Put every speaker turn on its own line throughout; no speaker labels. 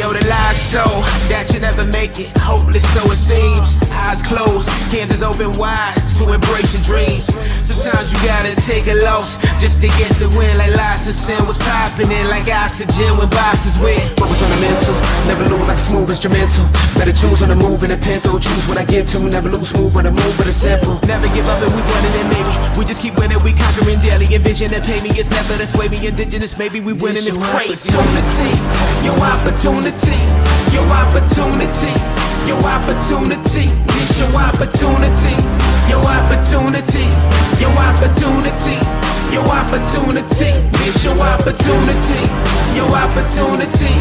Yo, the lies so that you never make it. Hopeless, so it seems. Eyes closed, hands open wide to embrace your dreams. Sometimes you gotta take a loss just to get the win. Like lots of sin was popping in like oxygen when boxes wet. Focus on the mental, never lose like smooth instrumental. Better choose on the move in a pinto. Choose what I get to, never lose move on the move, but it's simple. Never give up and we winning it, maybe. We just keep winning, we conquering daily. Envision and pay me, it's never to sway me. Indigenous, maybe we winning, it's crazy. Your opportunity, your opportunity, your opportunity, it's your opportunity, your opportunity, your opportunity, your opportunity, it's your opportunity, your opportunity,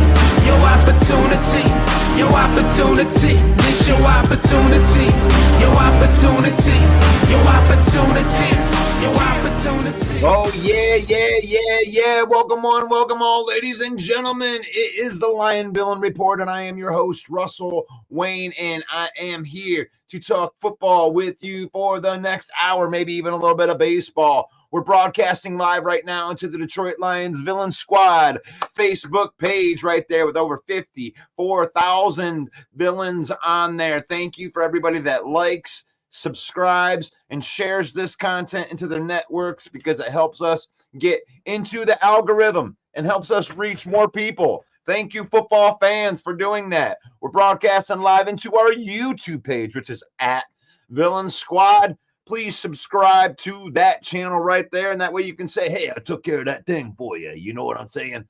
your opportunity, your opportunity, it's your opportunity, your opportunity, your opportunity, your opportunity.
Oh, yeah. Welcome all, ladies and gentlemen. It is the Lion Villain Report, and I am your host, Russell Wayne, and I am here to talk football with you for the next hour, maybe even a little bit of baseball. We're broadcasting live right now into the Detroit Lions Villain Squad Facebook page right there with over 54,000 villains on there. Thank you for everybody that likes, subscribes, and shares this content into their networks because it helps us get into the algorithm and helps us reach more people. Thank you, football fans, for doing that. We're broadcasting live into our YouTube page, which is at Villain Squad. Please subscribe to that channel right there, and that way you can say, hey, I took care of that thing for you. You know what I'm saying?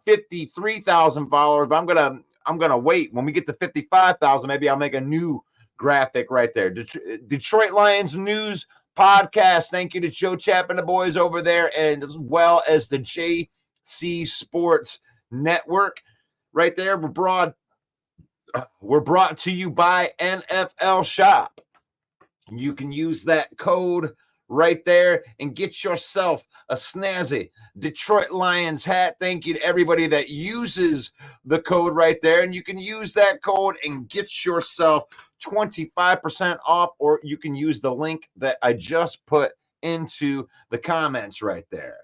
53,000 followers, but I'm gonna wait. When we get to 55,000, maybe I'll make a new graphic right there. Detroit Lions News Podcast. Thank you to Joe Chap and the boys over there, and as well as the JC Sports Network right there. We're brought to you by NFL Shop. You can use that code right there and get yourself a snazzy Detroit Lions hat. Thank you to everybody that uses the code right there. And you can use that code and get yourself 25% off, or you can use the link that I just put into the comments right there.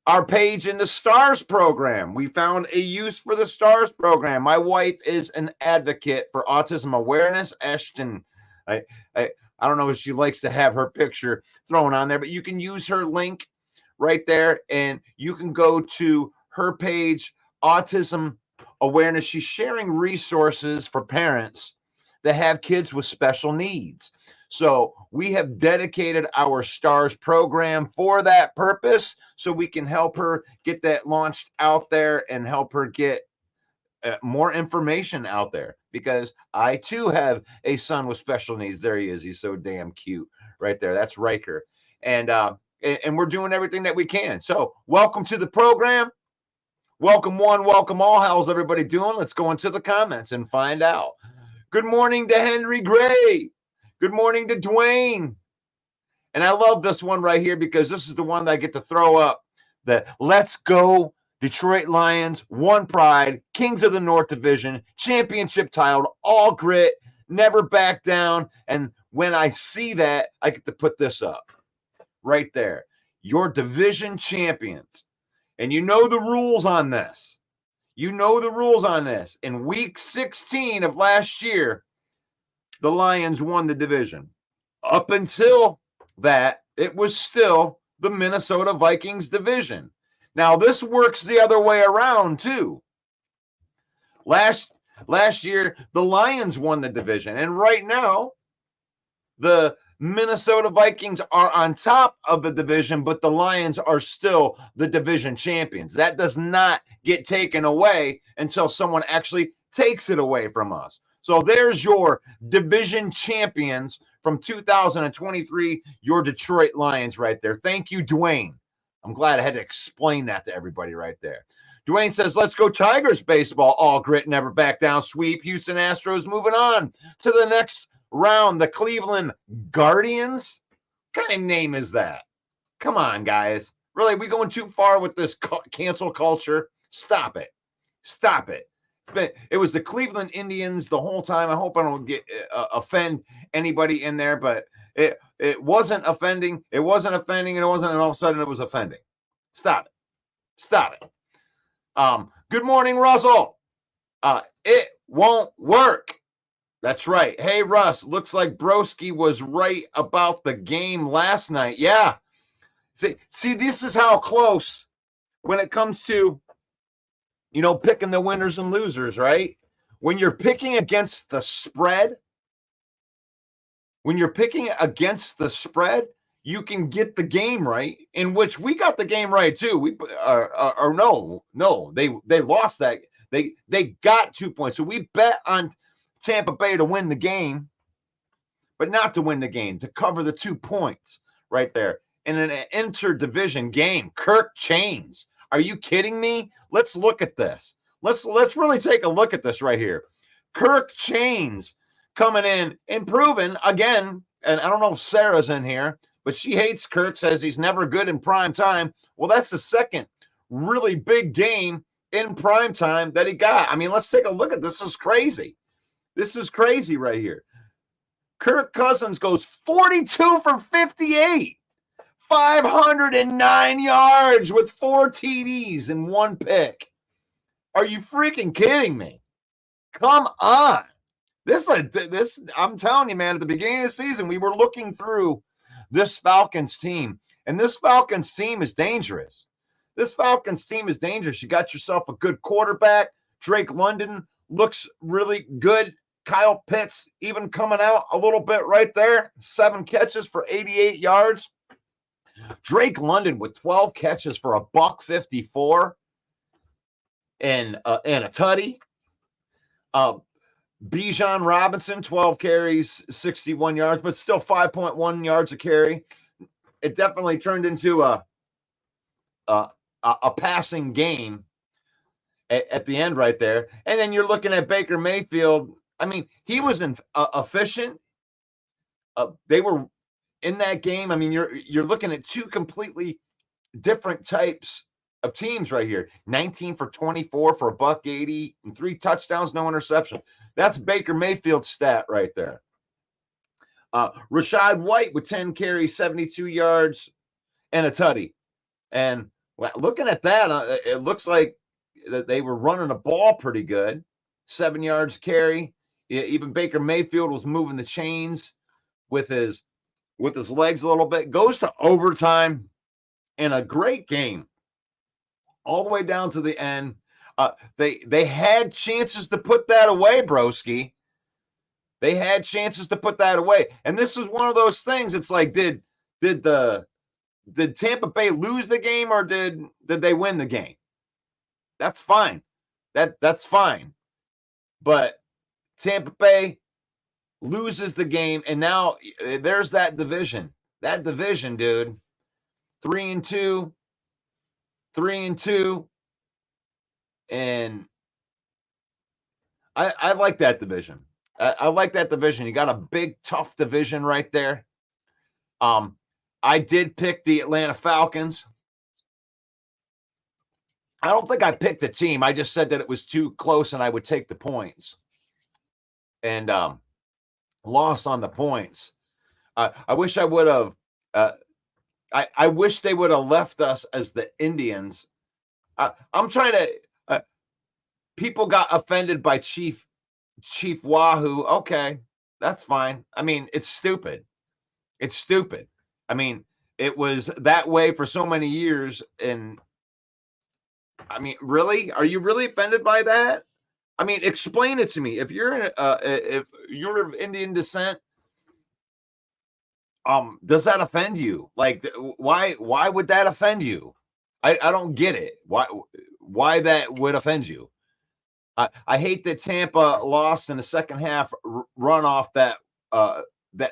Our page in the STARS program. We found a use for the STARS program. My wife is an advocate for autism awareness. Ashton, I don't know if she likes to have her picture thrown on there, but you can use her link right there, and you can go to her page, Autism Awareness. She's sharing resources for parents that have kids with special needs. So we have dedicated our Stars program for that purpose, so we can help her get that launched out there and help her get more information out there, because I too have a son with special needs. There he is. He's so damn cute right there. That's Riker. And we're doing everything that we can. So welcome to the program. Welcome one, welcome all. How's everybody doing? Let's go into the comments and find out. Good morning to Henry Gray. Good morning to Dwayne. And I love this one right here because this is the one that I get to throw up. The Let's Go Detroit Lions, one pride, Kings of the North Division, championship title, all grit, never back down. And when I see that, I get to put this up right there. Your division champions. And you know the rules on this. You know the rules on this. In week 16 of last year, the Lions won the division. Up until that, it was still the Minnesota Vikings division. Now, this works the other way around, too. Last year, the Lions won the division. And right now, the Minnesota Vikings are on top of the division, but the Lions are still the division champions. That does not get taken away until someone actually takes it away from us. So there's your division champions from 2023, your Detroit Lions right there. Thank you, Dwayne. I'm glad I had to explain that to everybody right there. Dwayne says, let's go Tigers baseball. All grit, never back down. Sweep. Houston Astros moving on to the next round. The Cleveland Guardians. What kind of name is that? Come on, guys. Really, we going too far with this cancel culture? Stop it. Stop it. It was the Cleveland Indians the whole time. I hope I don't offend anybody in there, but it wasn't offending. It wasn't offending, and it wasn't, and all of a sudden it was offending. Stop it. Stop it. Good morning, Russell. It won't work. That's right. Hey, Russ, looks like Broski was right about the game last night. Yeah. See, this is how close when it comes to, picking the winners and losers, right? When you're picking against the spread, you can get the game right, in which we got the game right too. They lost that. They got 2 points. So we bet on Tampa Bay to win the game, but not to win the game, to cover the 2 points right there in an interdivision game. Kirk Chains. Are you kidding me? Let's look at this. Let's really take a look at this right here. Kirk Chains coming in, improving again. And I don't know if Sarah's in here, but she hates Kirk, says he's never good in prime time. Well, that's the second really big game in prime time that he got. I mean, let's take a look at this. This is crazy. This is crazy right here. Kirk Cousins goes 42 for 58. 509 yards with 4 TDs and 1 pick. Are you freaking kidding me? Come on. This, I'm telling you, man, at the beginning of the season, we were looking through this Falcons team, and this Falcons team is dangerous. You got yourself a good quarterback. Drake London looks really good. Kyle Pitts even coming out a little bit right there. 7 catches for 88 yards. Drake London with 12 catches for $154 and a tutty. Bijan Robinson, 12 carries, 61 yards, but still 5.1 yards a carry. It definitely turned into a passing game at the end right there. And then you're looking at Baker Mayfield. I mean, he was efficient. They were in that game. I mean, you're looking at 2 completely different types of teams right here. 19 for 24 for $180 and 3 touchdowns, no interception. That's Baker Mayfield's stat right there. Rashad White with 10 carries, 72 yards, and a tutty. And looking at that, it looks like that they were running the ball pretty good. 7 yards carry. Even Baker Mayfield was moving the chains with his legs a little bit. Goes to overtime in a great game all the way down to the end. They had chances to put that away, broski. They had chances to put that away. And this is one of those things. It's like, did Tampa Bay lose the game or did they win the game? That's fine. That's fine. But Tampa Bay loses the game, and now there's that division. That division, dude. 3-2. 3-2. And I like that division. I like that division. You got a big, tough division right there. I did pick the Atlanta Falcons. I don't think I picked the team. I just said that it was too close and I would take the points. And lost on the points. I wish I would have. I wish they would have left us as the Indians. I'm trying to. People got offended by Chief Wahoo. Okay, that's fine. I mean, it's stupid. It's stupid. I mean, it was that way for so many years, and I mean, really, are you really offended by that? I mean, explain it to me. If you're of Indian descent, does that offend you? Like, why would that offend you? I don't get it. Why that would offend you? I hate that Tampa lost in the second half runoff that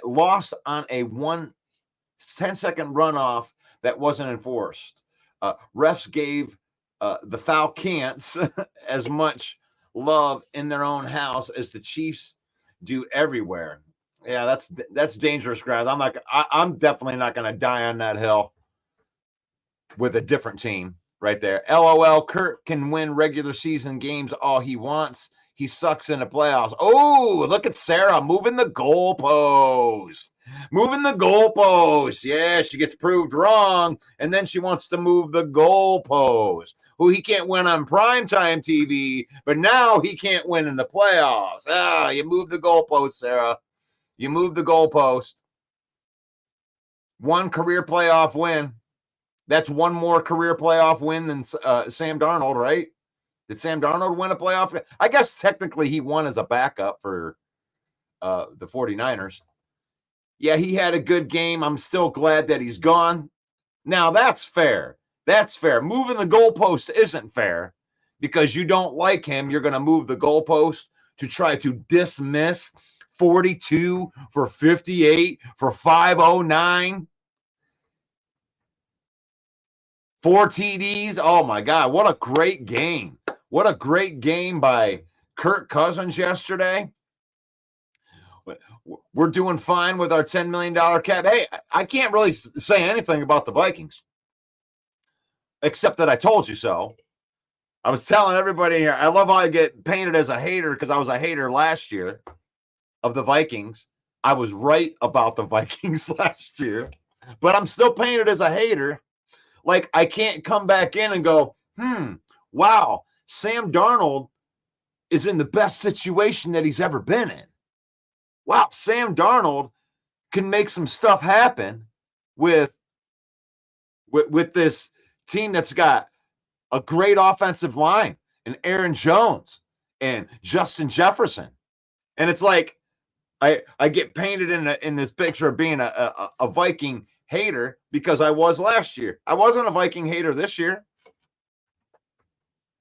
lost on a 10-second runoff that wasn't enforced. Refs gave the Falcons as much love in their own house as the Chiefs do everywhere. Yeah, that's dangerous ground. I'm definitely not going to die on that hill with a different team right there. LOL, Kurt can win regular season games all he wants. He sucks in the playoffs. Oh, look at Sarah moving the goalpost. Moving the goalpost. Yeah, she gets proved wrong, and then she wants to move the goalpost. Who he can't win on primetime TV, but now he can't win in the playoffs. You move the goalpost, Sarah. You move the goalpost. One career playoff win. That's one more career playoff win than Sam Darnold, right? Did Sam Darnold win a playoff? I guess technically he won as a backup for the 49ers. Yeah, he had a good game. I'm still glad that he's gone. Now, that's fair. That's fair. Moving the goalpost isn't fair because you don't like him. You're going to move the goalpost to try to dismiss 42 for 58 for 509. 4 TDs. Oh, my God. What a great game. What a great game by Kirk Cousins yesterday. We're doing fine with our $10 million cap. Hey, I can't really say anything about the Vikings, except that I told you so. I was telling everybody here, I love how I get painted as a hater because I was a hater last year of the Vikings. I was right about the Vikings last year, but I'm still painted as a hater. Like, I can't come back in and go, wow, Sam Darnold is in the best situation that he's ever been in. Wow, Sam Darnold can make some stuff happen with this team that's got a great offensive line and Aaron Jones and Justin Jefferson. And it's like I get painted in this picture of being a Viking hater because I was last year. I wasn't a Viking hater this year.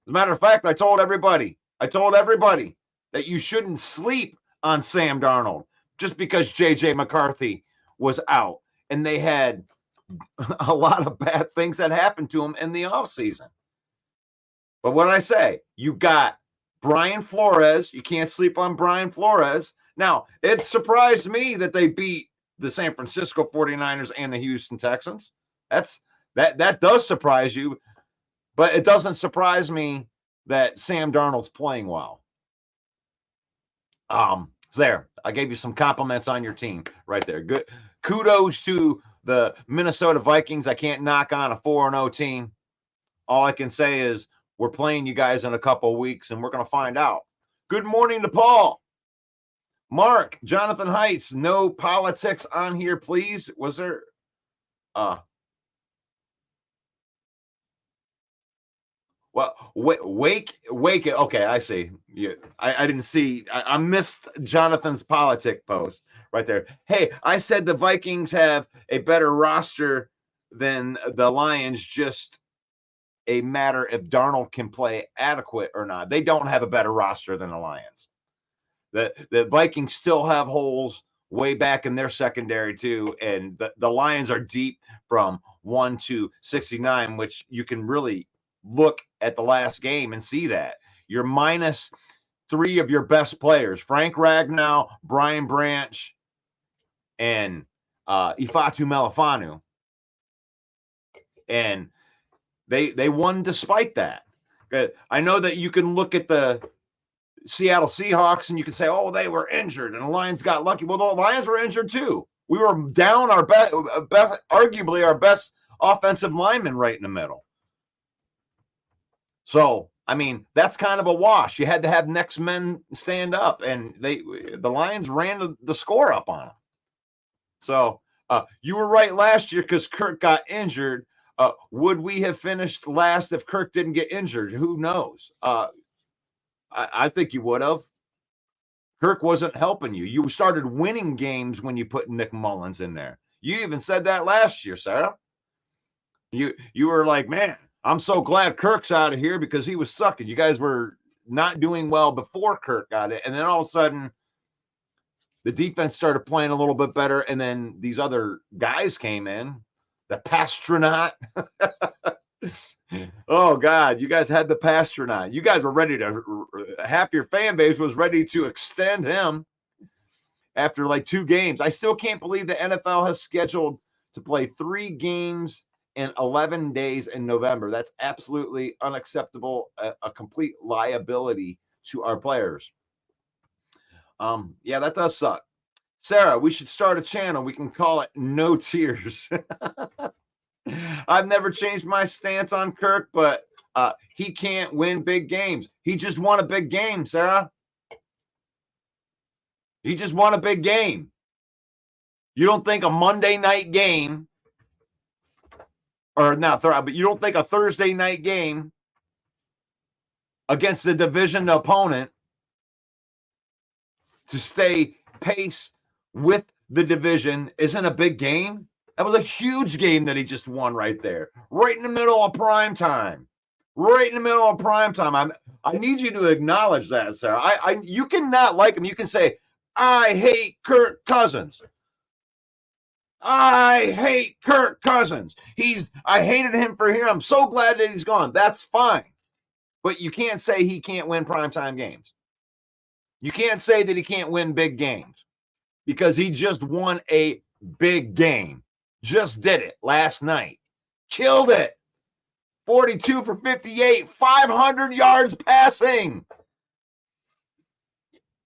As a matter of fact, I told everybody that you shouldn't sleep on Sam Darnold just because J.J. McCarthy was out and they had a lot of bad things that happened to him in the offseason. But what did I say? You got Brian Flores. You can't sleep on Brian Flores. Now, it surprised me that they beat the San Francisco 49ers and the Houston Texans. That does surprise you, but it doesn't surprise me that Sam Darnold's playing well. There, I gave you some compliments on your team right there. Good. Kudos to the Minnesota Vikings. I can't knock on a 4-0 team. All I can say is we're playing you guys in a couple of weeks, and we're going to find out. Good morning to Paul. Mark, Jonathan Heights, no politics on here, please. Was there Well, wake. Okay, I see. I didn't see. I missed Jonathan's politic post right there. Hey, I said the Vikings have a better roster than the Lions. Just a matter if Darnold can play adequate or not. They don't have a better roster than the Lions. The Vikings still have holes way back in their secondary too, and the Lions are deep from 1 to 69, which you can really look at the last game and see that. You're minus 3 of your best players, Frank Ragnow, Brian Branch, and Ifatu Melifanu. And they won despite that. I know that you can look at the Seattle Seahawks and you can say, oh, they were injured and the Lions got lucky. Well, the Lions were injured too. We were down our best, arguably our best offensive lineman right in the middle. So, I mean, that's kind of a wash. You had to have next men stand up, and the Lions ran the score up on them. So, you were right last year because Kirk got injured. Would we have finished last if Kirk didn't get injured? Who knows? I think you would have. Kirk wasn't helping you. You started winning games when you put Nick Mullins in there. You even said that last year, Sarah. You were like, man, I'm so glad Kirk's out of here because he was sucking. You guys were not doing well before Kirk got it. And then all of a sudden, the defense started playing a little bit better. And then these other guys came in. The Pastronaut. Oh, God, you guys had the Pastronaut. You guys were ready to, half your fan base was ready to extend him after like 2 games. I still can't believe the NFL has scheduled to play 3 games in 11 days in November. That's absolutely unacceptable, a complete liability to our players. Yeah, that does suck. Sarah, we should start a channel. We can call it No Tears. I've never changed my stance on Kirk, but he can't win big games. He just won a big game, Sarah. He just won a big game. You don't think a Monday night game, or not, but you don't think a Thursday night game against the division opponent to stay pace with the division isn't a big game? That was a huge game that he just won right there, right in the middle of prime time. Right in the middle of prime time. I need you to acknowledge that, Sarah. You cannot like him. You can say, I hate Kirk Cousins. I hate Kirk Cousins. I hated him for here. I'm so glad that he's gone. That's fine. But you can't say he can't win primetime games. You can't say that he can't win big games because he just won a big game. Just did it last night. Killed it. 42 for 58, 500 yards passing.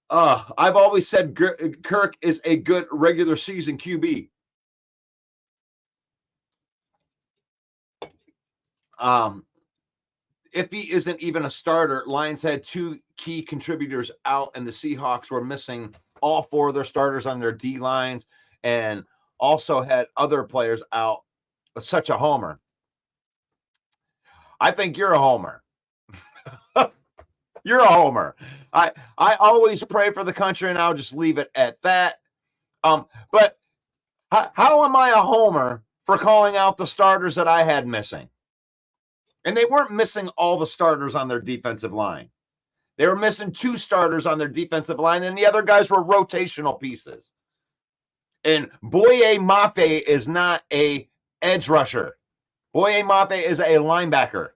I've always said Kirk is a good regular season QB. If he isn't even a starter, Lions had 2 key contributors out, and the Seahawks were missing all 4 of their starters on their D lines and also had other players out. Such a homer. I think you're a homer. You're a homer. I always pray for the country, and I'll just leave it at that. But how am I a homer for calling out the starters that I had missing? And they weren't missing all the starters on their defensive line. They were missing 2 starters on their defensive line, and the other guys were rotational pieces. And Boye Mafe is not a edge rusher. Boye Mafe is a linebacker.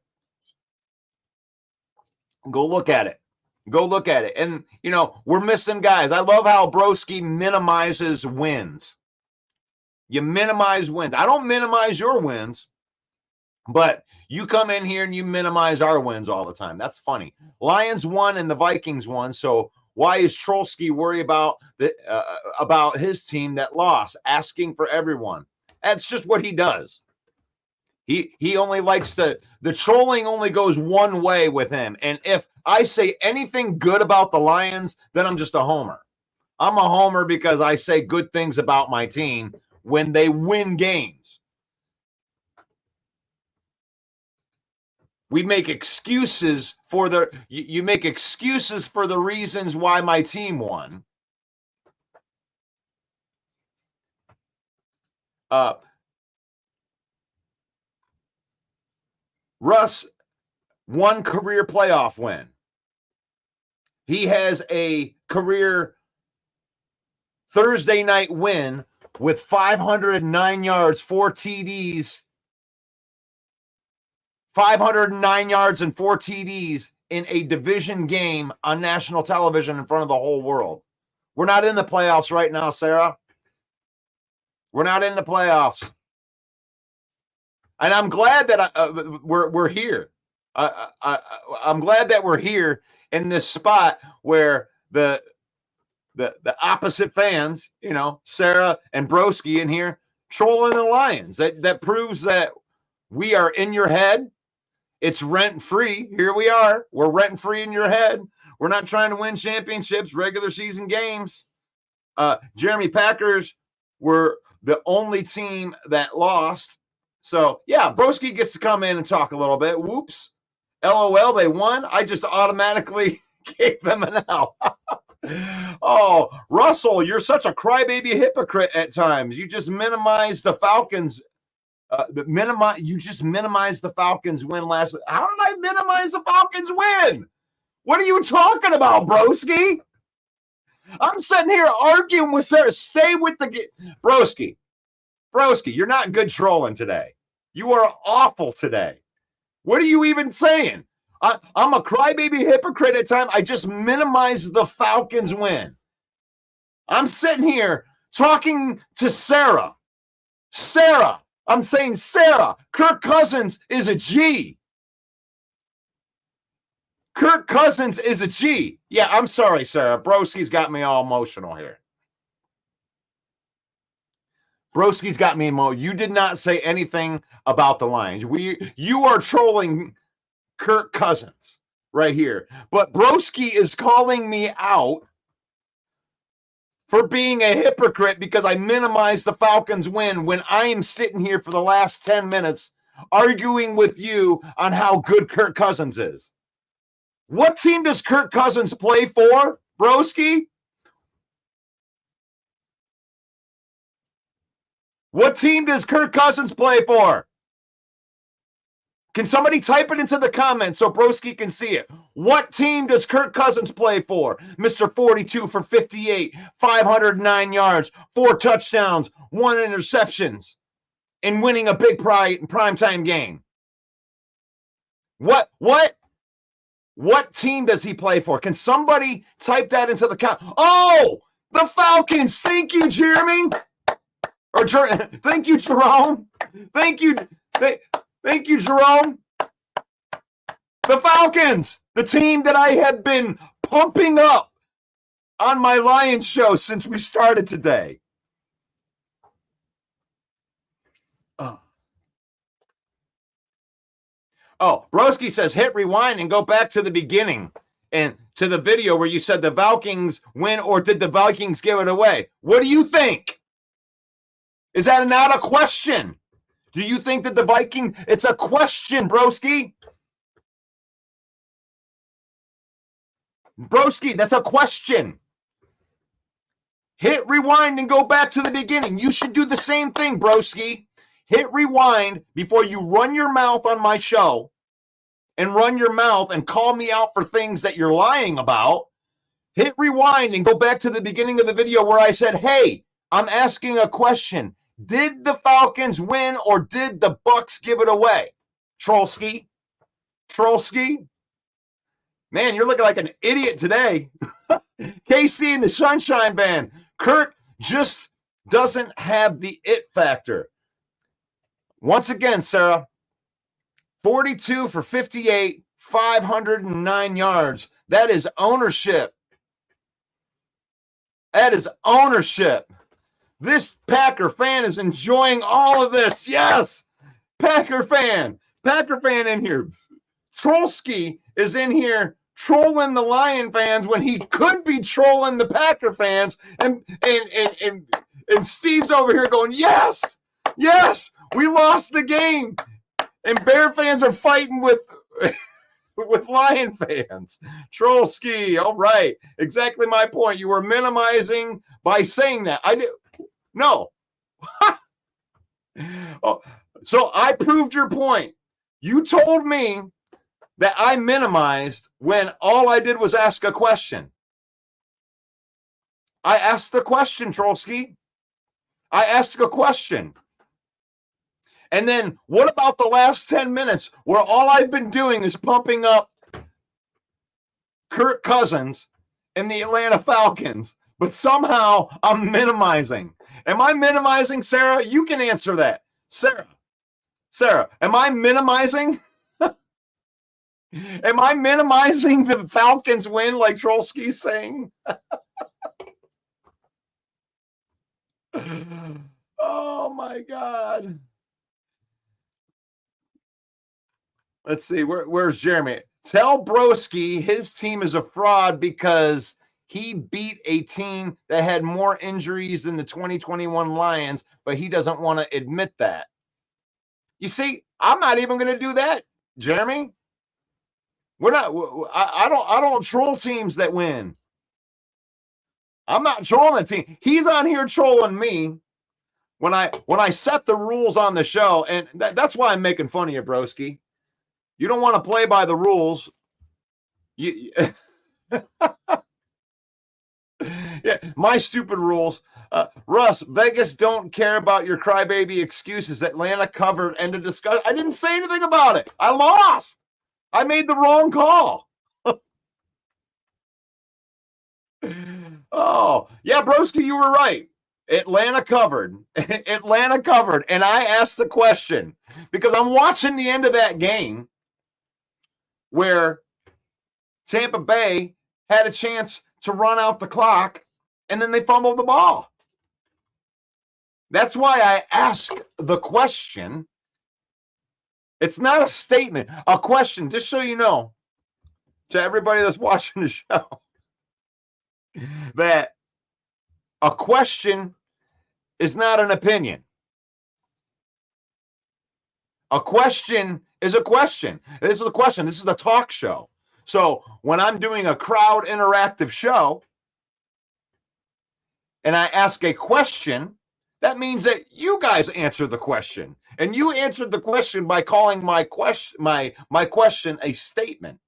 Go look at it. Go look at it. And, we're missing guys. I love how Broski minimizes wins. You minimize wins. I don't minimize your wins, but you come in here and you minimize our wins all the time. That's funny. Lions won and the Vikings won. So why is Trolsky worried about his team that lost, asking for everyone? That's just what he does. He only likes the trolling only goes one way with him. And if I say anything good about the Lions, then I'm just a homer. I'm a homer because I say good things about my team when they win games. We make excuses for you make excuses for the reasons why my team won. Russ, one career playoff win. He has a career Thursday night win with 509 yards, 4 TDs, 509 yards and 4 TDs in a division game on national television in front of the whole world. We're not in the playoffs right now, Sarah. We're not in the playoffs. And I'm glad that we're here. I'm glad that we're here in this spot where the opposite fans, you know, Sarah and Broski in here trolling the Lions. That proves that we are in your head. It's rent-free. Here we are. We're rent-free in your head. We're not trying to win championships, regular season games. Jeremy, Packers were the only team that lost. So, yeah, Broski gets to come in and talk a little bit. Whoops. LOL, they won. I just automatically gave them an L. Oh, Russell, you're such a crybaby hypocrite at times. You just minimize the Falcons. You just minimized the Falcons win last. How did I minimize the Falcons win? What are you talking about, Broski? I'm sitting here arguing with Sarah. Stay with the Broski. Broski, you're not good trolling today. You are awful today. What are you even saying? I'm a crybaby hypocrite at times. I just minimized the Falcons win. I'm sitting here talking to Sarah. Sarah, I'm saying, Sarah, Kirk Cousins is a G. Kirk Cousins is a G. Yeah, I'm sorry, Sarah. Broski's got me all emotional here. Broski's got me emotional. You did not say anything about the Lions. You are trolling Kirk Cousins right here. But Broski is calling me out for being a hypocrite because I minimized the Falcons win when I am sitting here for the last 10 minutes arguing with you on how good Kirk Cousins is. What team does Kirk Cousins play for, Broski? What team does Kirk Cousins play for? Can somebody type it into the comments so Broski can see it? What team does Kirk Cousins play for? Mr. 42 for 58, 509 yards, 4 touchdowns, 1 interceptions, and winning a big primetime game. What team does he play for? Can somebody type that into the comments? Oh, the Falcons. Thank you, Jeremy. Thank you, Jerome. Thank you, Jerome. The Falcons, the team that I have been pumping up on my Lions show since we started today. Oh, Broski says hit rewind and go back to the beginning and to the video where you said the Vikings win, or did the Vikings give it away? What do you think? Is that not a question? Do you think that the Vikings, it's a question, Broski. Broski, that's a question. Hit rewind and go back to the beginning. You should do the same thing, Broski. Hit rewind before you run your mouth on my show and run your mouth and call me out for things that you're lying about. Hit rewind and go back to the beginning of the video where I said, hey, I'm asking a question. Did the Falcons win or did the Bucks give it away? Trollski? Man, you're looking like an idiot today. KC and the Sunshine Band. Kirk just doesn't have the it factor. Once again, Sarah, 42 for 58, 509 yards. That is ownership. This Packer fan is enjoying all of this. Yes, Packer fan in here. Trollski is in here trolling the Lion fans when he could be trolling the Packer fans, and Steve's over here going, yes, we lost the game, and Bear fans are fighting with with Lion fans. Troll ski. All right. Exactly my point. You were minimizing by saying that. I do. No. Oh, so I proved your point. You told me that I minimized when all I did was ask a question. I asked the question, Trollski. I asked a question. And then what about the last 10 minutes where all I've been doing is pumping up Kirk Cousins and the Atlanta Falcons, but somehow I'm minimizing. Am I minimizing, Sarah? You can answer that. Sarah, am I minimizing? Am I minimizing the Falcons win like Trollski's saying? Oh my God. Let's see, where's Jeremy? Tell Broski his team is a fraud because he beat a team that had more injuries than the 2021 Lions, but he doesn't want to admit that. You see, I'm not even going to do that, Jeremy. We're not. I don't troll teams that win. I'm not trolling a team. He's on here trolling me when I set the rules on the show, and that's why I'm making fun of you, Broski. You don't want to play by the rules. Yeah, my stupid rules. Russ, Vegas don't care about your crybaby excuses. Atlanta covered, end of discussion. I didn't say anything about it. I lost. I made the wrong call. Oh, yeah, Broski, you were right. Atlanta covered. Atlanta covered. And I asked the question because I'm watching the end of that game where Tampa Bay had a chance to run out the clock and then they fumbled the ball. That's why I ask the question. It's not a statement, a question, just so you know, to everybody that's watching the show, that a question is not an opinion. A question is a question. This is a question. This is a talk show. So when I'm doing a crowd interactive show and I ask a question, that means that you guys answer the question. And you answered the question by calling my question a statement.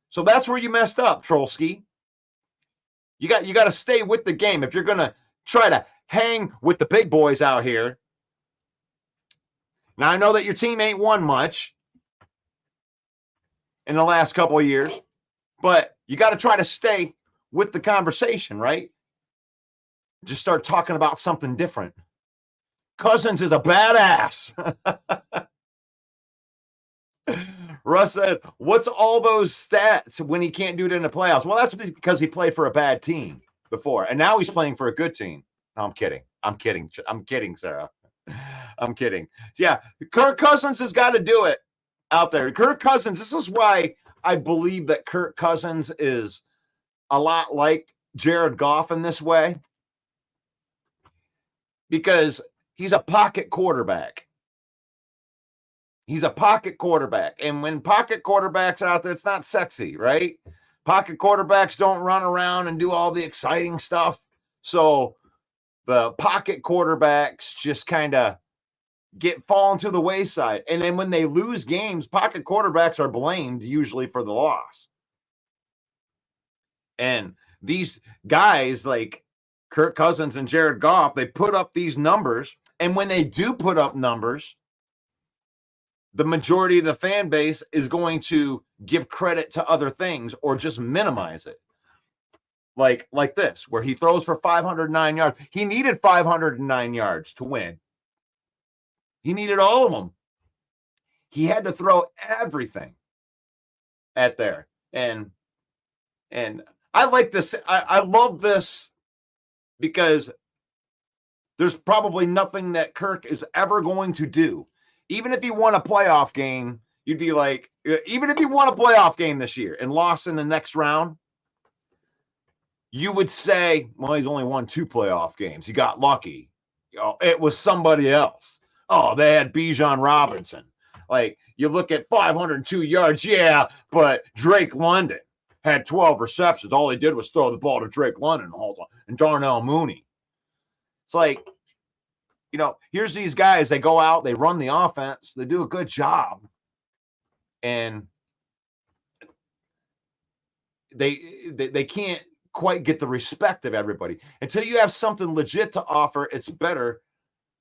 So that's where you messed up, Trollski. You got to stay with the game. If you're going to try to hang with the big boys out here. Now, I know that your team ain't won much in the last couple of years, but you got to try to stay with the conversation, right? Just start talking about something different. Cousins is a badass. Russ said, what's all those stats when he can't do it in the playoffs? Well, that's because he played for a bad team before, and now he's playing for a good team. No, I'm kidding. I'm kidding, Sarah. I'm kidding. Yeah, Kirk Cousins has got to do it out there. Kirk Cousins, this is why I believe that Kirk Cousins is a lot like Jared Goff in this way, because he's a pocket quarterback. He's a pocket quarterback. And when pocket quarterbacks are out there, it's not sexy, right? Pocket quarterbacks don't run around and do all the exciting stuff. So the pocket quarterbacks just kind of fall to the wayside. And then when they lose games, pocket quarterbacks are blamed usually for the loss. And these guys like Kirk Cousins and Jared Goff, they put up these numbers. And when they do put up numbers, the majority of the fan base is going to give credit to other things or just minimize it. Like this, where he throws for 509 yards. He needed 509 yards to win. He needed all of them. He had to throw everything at there. And I like this. I love this because there's probably nothing that Kirk is ever going to do. Even if he won a playoff game, you'd be like, even if he won a playoff game this year and lost in the next round, you would say, well, he's only won 2 playoff games. He got lucky. You know, it was somebody else. Oh, they had Bijan Robinson. like you look at 502 yards, yeah, but Drake London had 12 receptions. All he did was throw the ball to Drake London and Darnell Mooney. It's like, here's these guys. They go out, they run the offense, they do a good job, and they can't quite get the respect of everybody. Until you have something legit to offer, it's better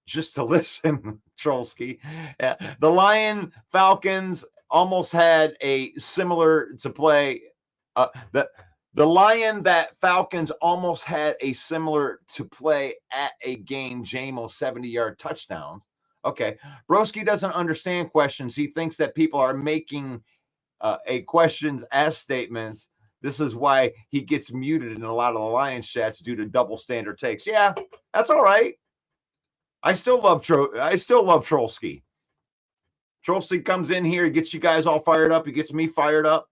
just to listen, Trolsky. The Lion Falcons almost had a similar to play. The Lion that Falcons almost had a similar to play at a game, JMO 70-yard touchdowns. Okay. Broski doesn't understand questions. He thinks that people are making a questions as statements. This is why he gets muted in a lot of the Lions chats due to double standard takes. Yeah, that's all right. I still love Trolsky. Trolsky comes in here, he gets you guys all fired up. He gets me fired up.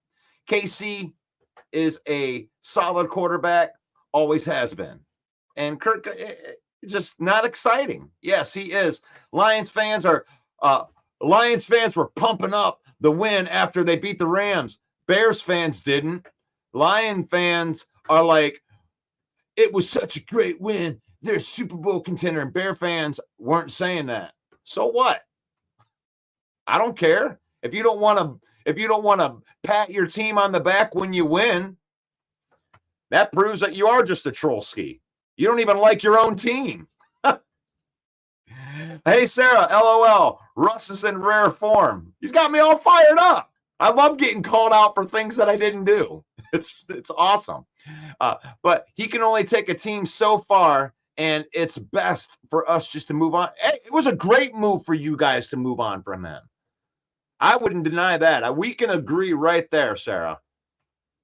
KC is a solid quarterback, always has been. And Kirk, just not exciting. Yes, he is. Lions fans were pumping up the win after they beat the Rams. Bears fans didn't. Lion fans are like, it was such a great win. They're a Super Bowl contender. And Bear fans weren't saying that. So what? I don't care. If you don't want to pat your team on the back when you win, that proves that you are just a Trolsky. You don't even like your own team. Hey, Sarah, LOL. Russ is in rare form. He's got me all fired up. I love getting called out for things that I didn't do. It's awesome. But he can only take a team so far, and it's best for us just to move on. Hey, it was a great move for you guys to move on from him. I wouldn't deny that. We can agree right there, Sarah.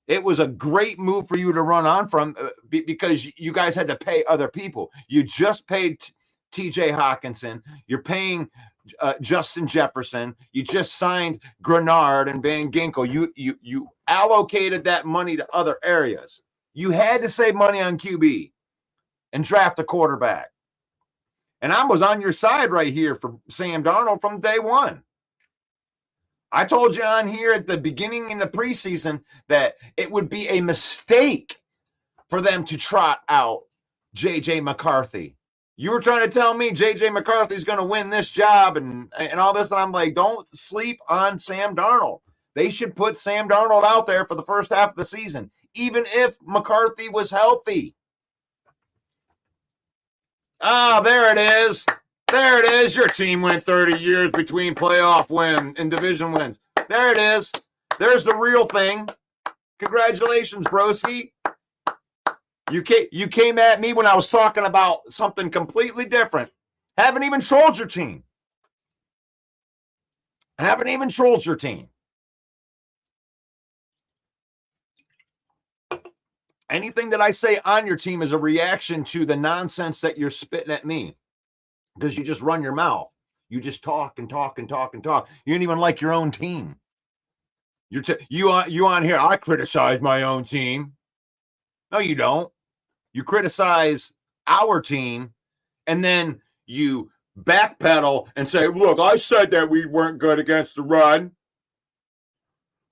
It was a great move for you to run on from because you guys had to pay other people. You just paid TJ Hawkinson. You're paying Justin Jefferson. You just signed Grenard and Van Ginkel. You allocated that money to other areas. You had to save money on QB and draft a quarterback. And I was on your side right here for Sam Darnold from day one. I told you on here at the beginning in the preseason that it would be a mistake for them to trot out J.J. McCarthy. You were trying to tell me J.J. McCarthy's going to win this job and all this, and I'm like, don't sleep on Sam Darnold. They should put Sam Darnold out there for the first half of the season, even if McCarthy was healthy. Ah, there it is. There it is. Your team went 30 years between playoff win and division wins. There it is. There's the real thing. Congratulations, broski. You came at me when I was talking about something completely different. Haven't even trolled your team. Haven't even trolled your team. Anything that I say on your team is a reaction to the nonsense that you're spitting at me. Because you just run your mouth. You just talk and talk and talk and talk. You don't even like your own team. You on here, I criticize my own team. No, you don't. You criticize our team, and then you backpedal and say, look, I said that we weren't good against the run.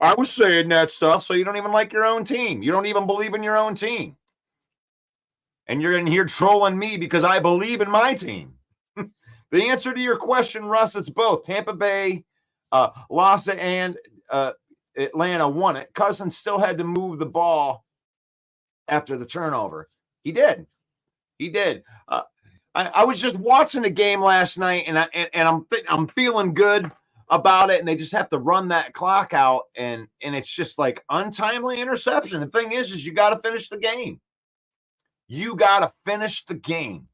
I was saying that stuff, so you don't even like your own team. You don't even believe in your own team. And you're in here trolling me because I believe in my team. The answer to your question, Russ, it's both. Tampa Bay lost it and Atlanta won it. Cousins still had to move the ball after the turnover. He did. I was just watching the game last night, and I'm feeling good about it, and they just have to run that clock out, and it's just like untimely interception. The thing is you got to finish the game. You got to finish the game.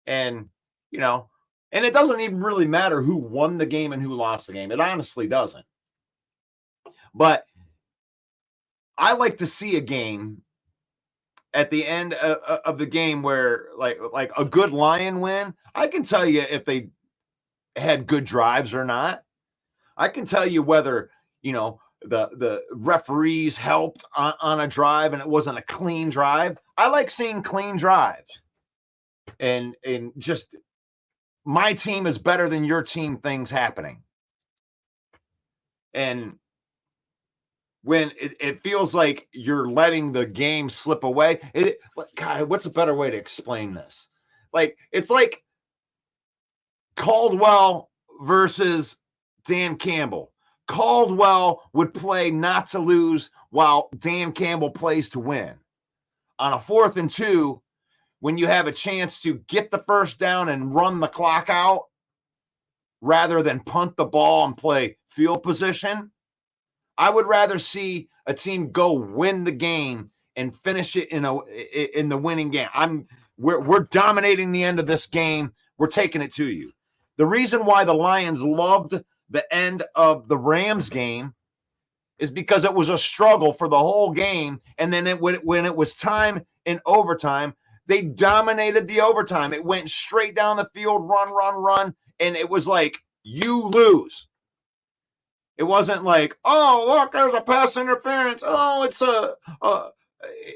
And, and it doesn't even really matter who won the game and who lost the game. It honestly doesn't. But I like to see a game at the end of the game where like a good Lion win. I can tell you if they had good drives or not. I can tell you whether, the referees helped on a drive and it wasn't a clean drive. I like seeing clean drives. And just my team is better than your team things happening. And when it feels like you're letting the game slip away, God, what's a better way to explain this? Like, it's like Caldwell versus Dan Campbell. Caldwell would play not to lose while Dan Campbell plays to win. On a 4th and 2, when you have a chance to get the first down and run the clock out rather than punt the ball and play field position, I would rather see a team go win the game and finish it in the winning game. We're dominating the end of this game. We're taking it to you. The reason why the Lions loved the end of the Rams game is because it was a struggle for the whole game. And then when it was time in overtime, they dominated the overtime. It went straight down the field, run. And it was like, you lose. It wasn't like, oh, look, there's a pass interference. Oh,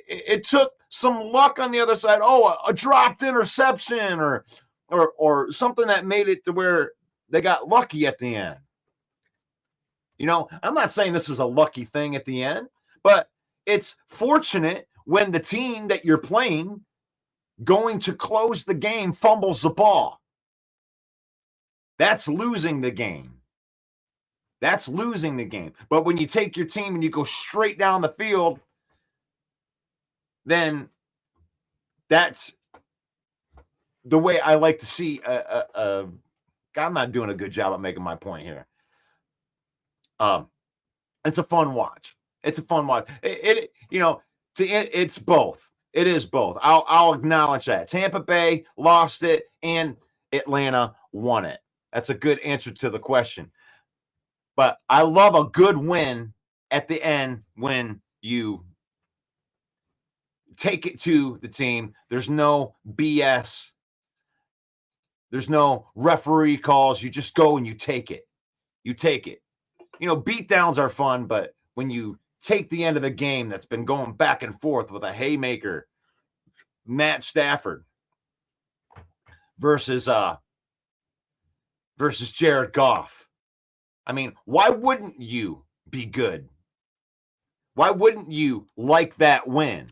it took some luck on the other side. Oh, a dropped interception or something that made it to where they got lucky at the end. I'm not saying this is a lucky thing at the end, but it's fortunate when the team that you're playing going to close the game fumbles the ball. That's losing the game. That's losing the game. But when you take your team and you go straight down the field, then that's the way I like to see. I'm not doing a good job at making my point here. It's a fun watch. It's a fun watch. It's both. It is both. I'll acknowledge that. Tampa Bay lost it and Atlanta won it. That's a good answer to the question. But I love a good win at the end when you take it to the team. There's no BS. There's no referee calls. You just go and you take it. You take it. Beatdowns are fun, but when you take the end of the game that's been going back and forth with a haymaker, Matt Stafford versus Jared Goff. I mean, why wouldn't you be good? Why wouldn't you like that win?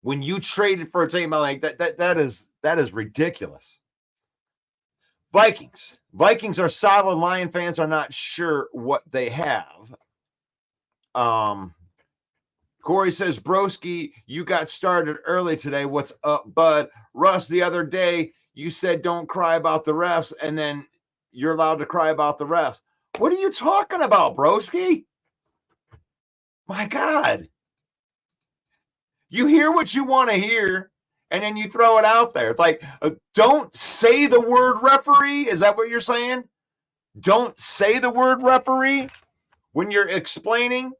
When you traded for a team like that is ridiculous. Vikings are solid. Lion fans are not sure what they have. Corey says, Broski, you got started early today. What's up, bud? Russ, the other day, you said don't cry about the refs, and then you're allowed to cry about the refs. What are you talking about, Broski? My God. You hear what you want to hear, and then you throw it out there. It's like, don't say the word referee. Is that what you're saying? Don't say the word referee when you're explaining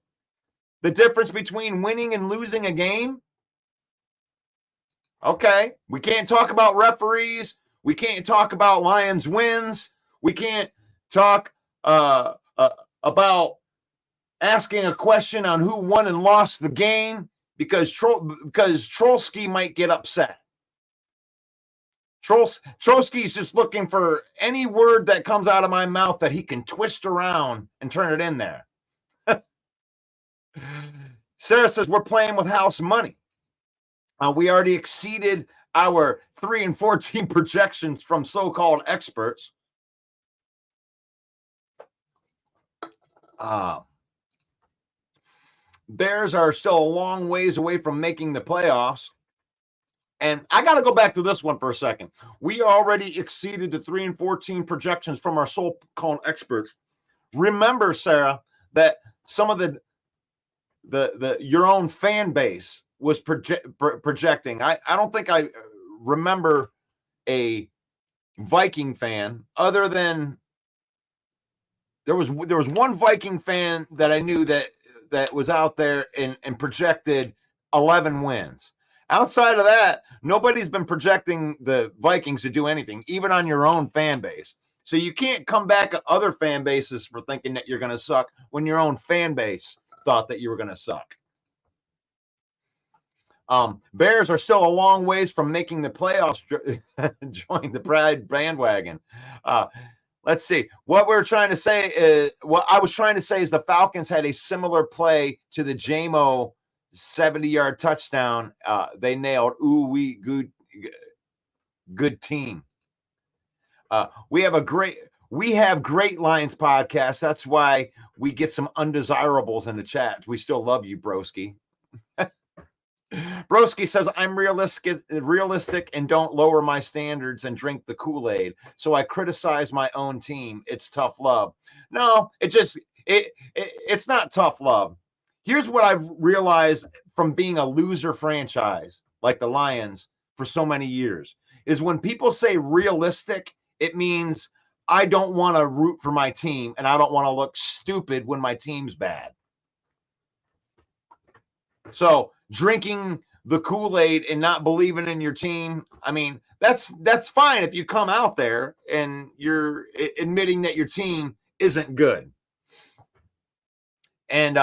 the difference between winning and losing a game? Okay. We can't talk about referees. We can't talk about Lions wins. We can't talk about asking a question on who won and lost the game because Trolsky might get upset. Trolsky's just looking for any word that comes out of my mouth that he can twist around and turn it in there. Sarah says we're playing with house money. We already exceeded our 3-14 projections from so-called experts. Bears are still a long ways away from making the playoffs. And I got to go back to this one for a second. We already exceeded the 3-14 projections from our so-called experts. Remember, Sarah, that some of your own fan base was projecting. I don't think I remember a Viking fan other than there was one Viking fan that I knew that was out there and projected 11 wins. Outside of that, nobody's been projecting the Vikings to do anything, even on your own fan base. So you can't come back at other fan bases for thinking that you're going to suck when your own fan base thought that you were going to suck. Bears are still a long ways from making the playoffs. Join the Pride bandwagon. let's see. What we're trying to say is, what I was trying to say is the Falcons had a similar play to the JMO 70-yard touchdown. They nailed. We good team. We have great Lions podcasts. That's why we get some undesirables in the chat. We still love you, broski. Broski says, I'm realistic and don't lower my standards and drink the Kool-Aid. So I criticize my own team. It's tough love. No, it's not tough love. Here's what I've realized from being a loser franchise like the Lions for so many years is when people say realistic, it means I don't want to root for my team and I don't want to look stupid when my team's bad. So drinking the Kool-Aid and not believing in your team, I mean, that's fine if you come out there and you're admitting that your team isn't good. And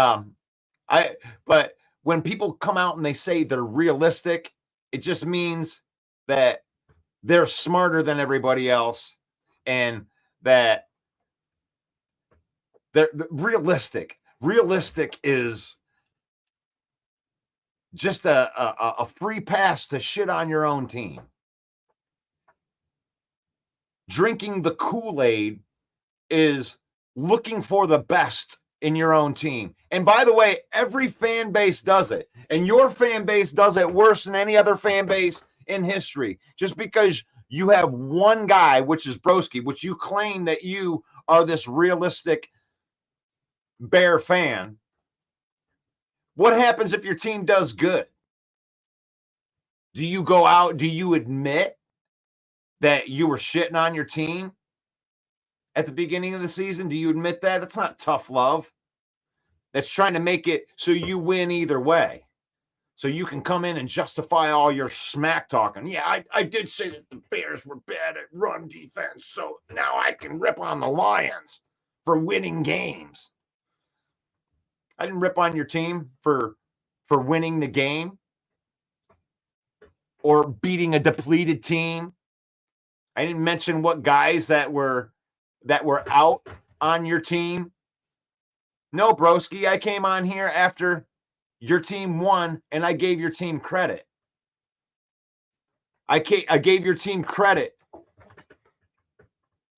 but when people come out and they say they're realistic, it just means that they're smarter than everybody else and that they're realistic. Realistic is just a free pass to shit on your own team. Drinking the Kool-Aid is looking for the best in your own team. And by the way, every fan base does it. And your fan base does it worse than any other fan base in history. Just because you have one guy, which is Broski, which you claim that you are this realistic Bear fan. What happens if your team does good? Do you go out? Do you admit that you were shitting on your team at the beginning of the season? Do you admit that? That's not tough love. That's trying to make it so you win either way. So you can come in and justify all your smack talking. Yeah, I did say that the Bears were bad at run defense, so now I can rip on the Lions for winning games. I didn't rip on your team for winning the game or beating a depleted team. I didn't mention what guys that were out on your team. No, broski, I came on here after your team won, and I gave your team credit. I gave your team credit,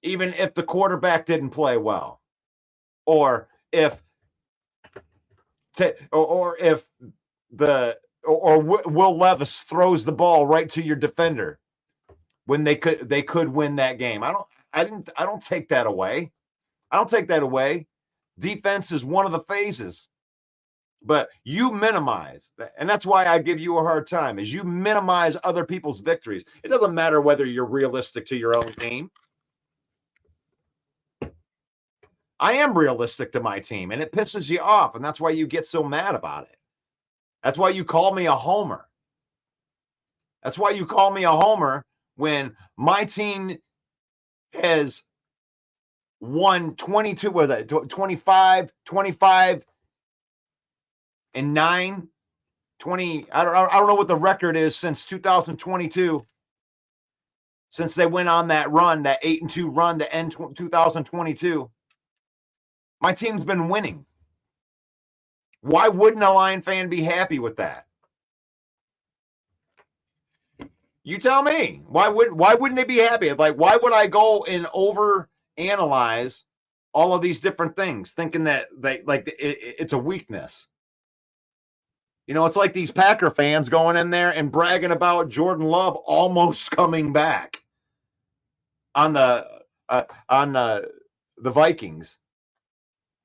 even if the quarterback didn't play well, or if Will Levis throws the ball right to your defender when they could win that game. I don't take that away. I don't take that away. Defense is one of the phases. But you minimize, and that's why I give you a hard time, is you minimize other people's victories. It doesn't matter whether you're realistic to your own team. I am realistic to my team, and it pisses you off, and that's why you get so mad about it. That's why you call me a homer. That's why you call me a homer when my team has won 22, was it 25 and 9, 20. I don't know what the record is since 2022. Since they went on that run, that 8-2 run to end 2022. My team's been winning. Why wouldn't a Lion fan be happy with that? You tell me. Why wouldn't they be happy? Like, why would I go and overanalyze all of these different things, thinking that it's a weakness? You know, it's like these Packer fans going in there and bragging about Jordan Love almost coming back on the Vikings.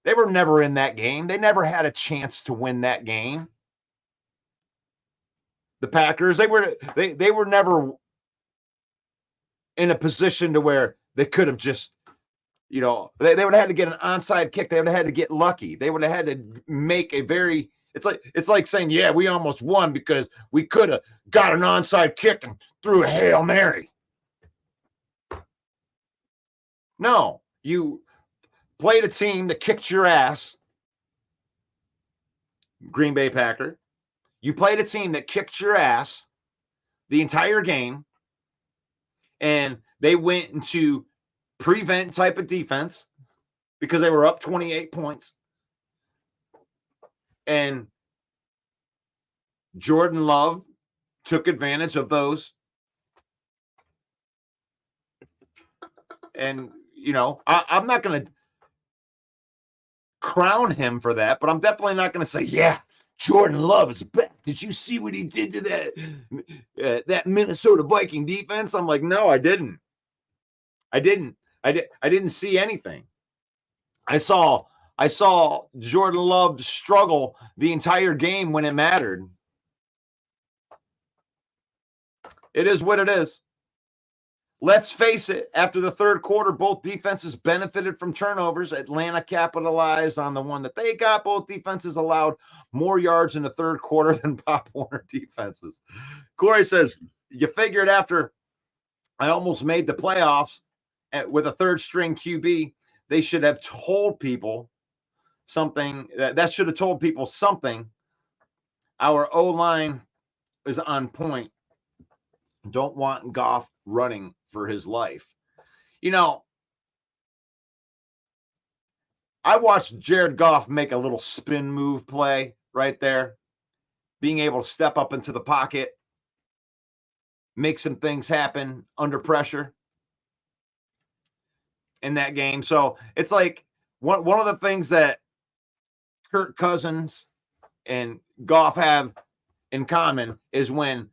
They were never in that game. They never had a chance to win that game. The Packers, they were never in a position to where they could have just, you know, they would have had to get an onside kick. They would have had to get lucky. They would have had to make a very, it's like saying, yeah, we almost won because we could have got an onside kick and threw a Hail Mary. No, you played a team that kicked your ass, Green Bay Packer. You played a team that kicked your ass the entire game, and they went into prevent type of defense because they were up 28 points. And Jordan Love took advantage of those. And, you know, I'm not going to crown him for that, but I'm definitely not going to say, yeah, Jordan Love is back. Did you see what he did to that Minnesota Viking defense? I'm like, no, I didn't. I didn't see anything. I saw Jordan Love struggle the entire game when it mattered. It is what it is. Let's face it, after the third quarter, both defenses benefited from turnovers. Atlanta capitalized on the one that they got. Both defenses allowed more yards in the third quarter than Pop Warner defenses. Corey says, you figured after I almost made the playoffs with a third string QB, they should have told people something. That should have told people something. Our O-line is on point. Don't want Goff running for his life. You know, I watched Jared Goff make a little spin move play right there, being able to step up into the pocket, make some things happen under pressure in that game. So it's like one of the things that Kirk Cousins and Goff have in common is when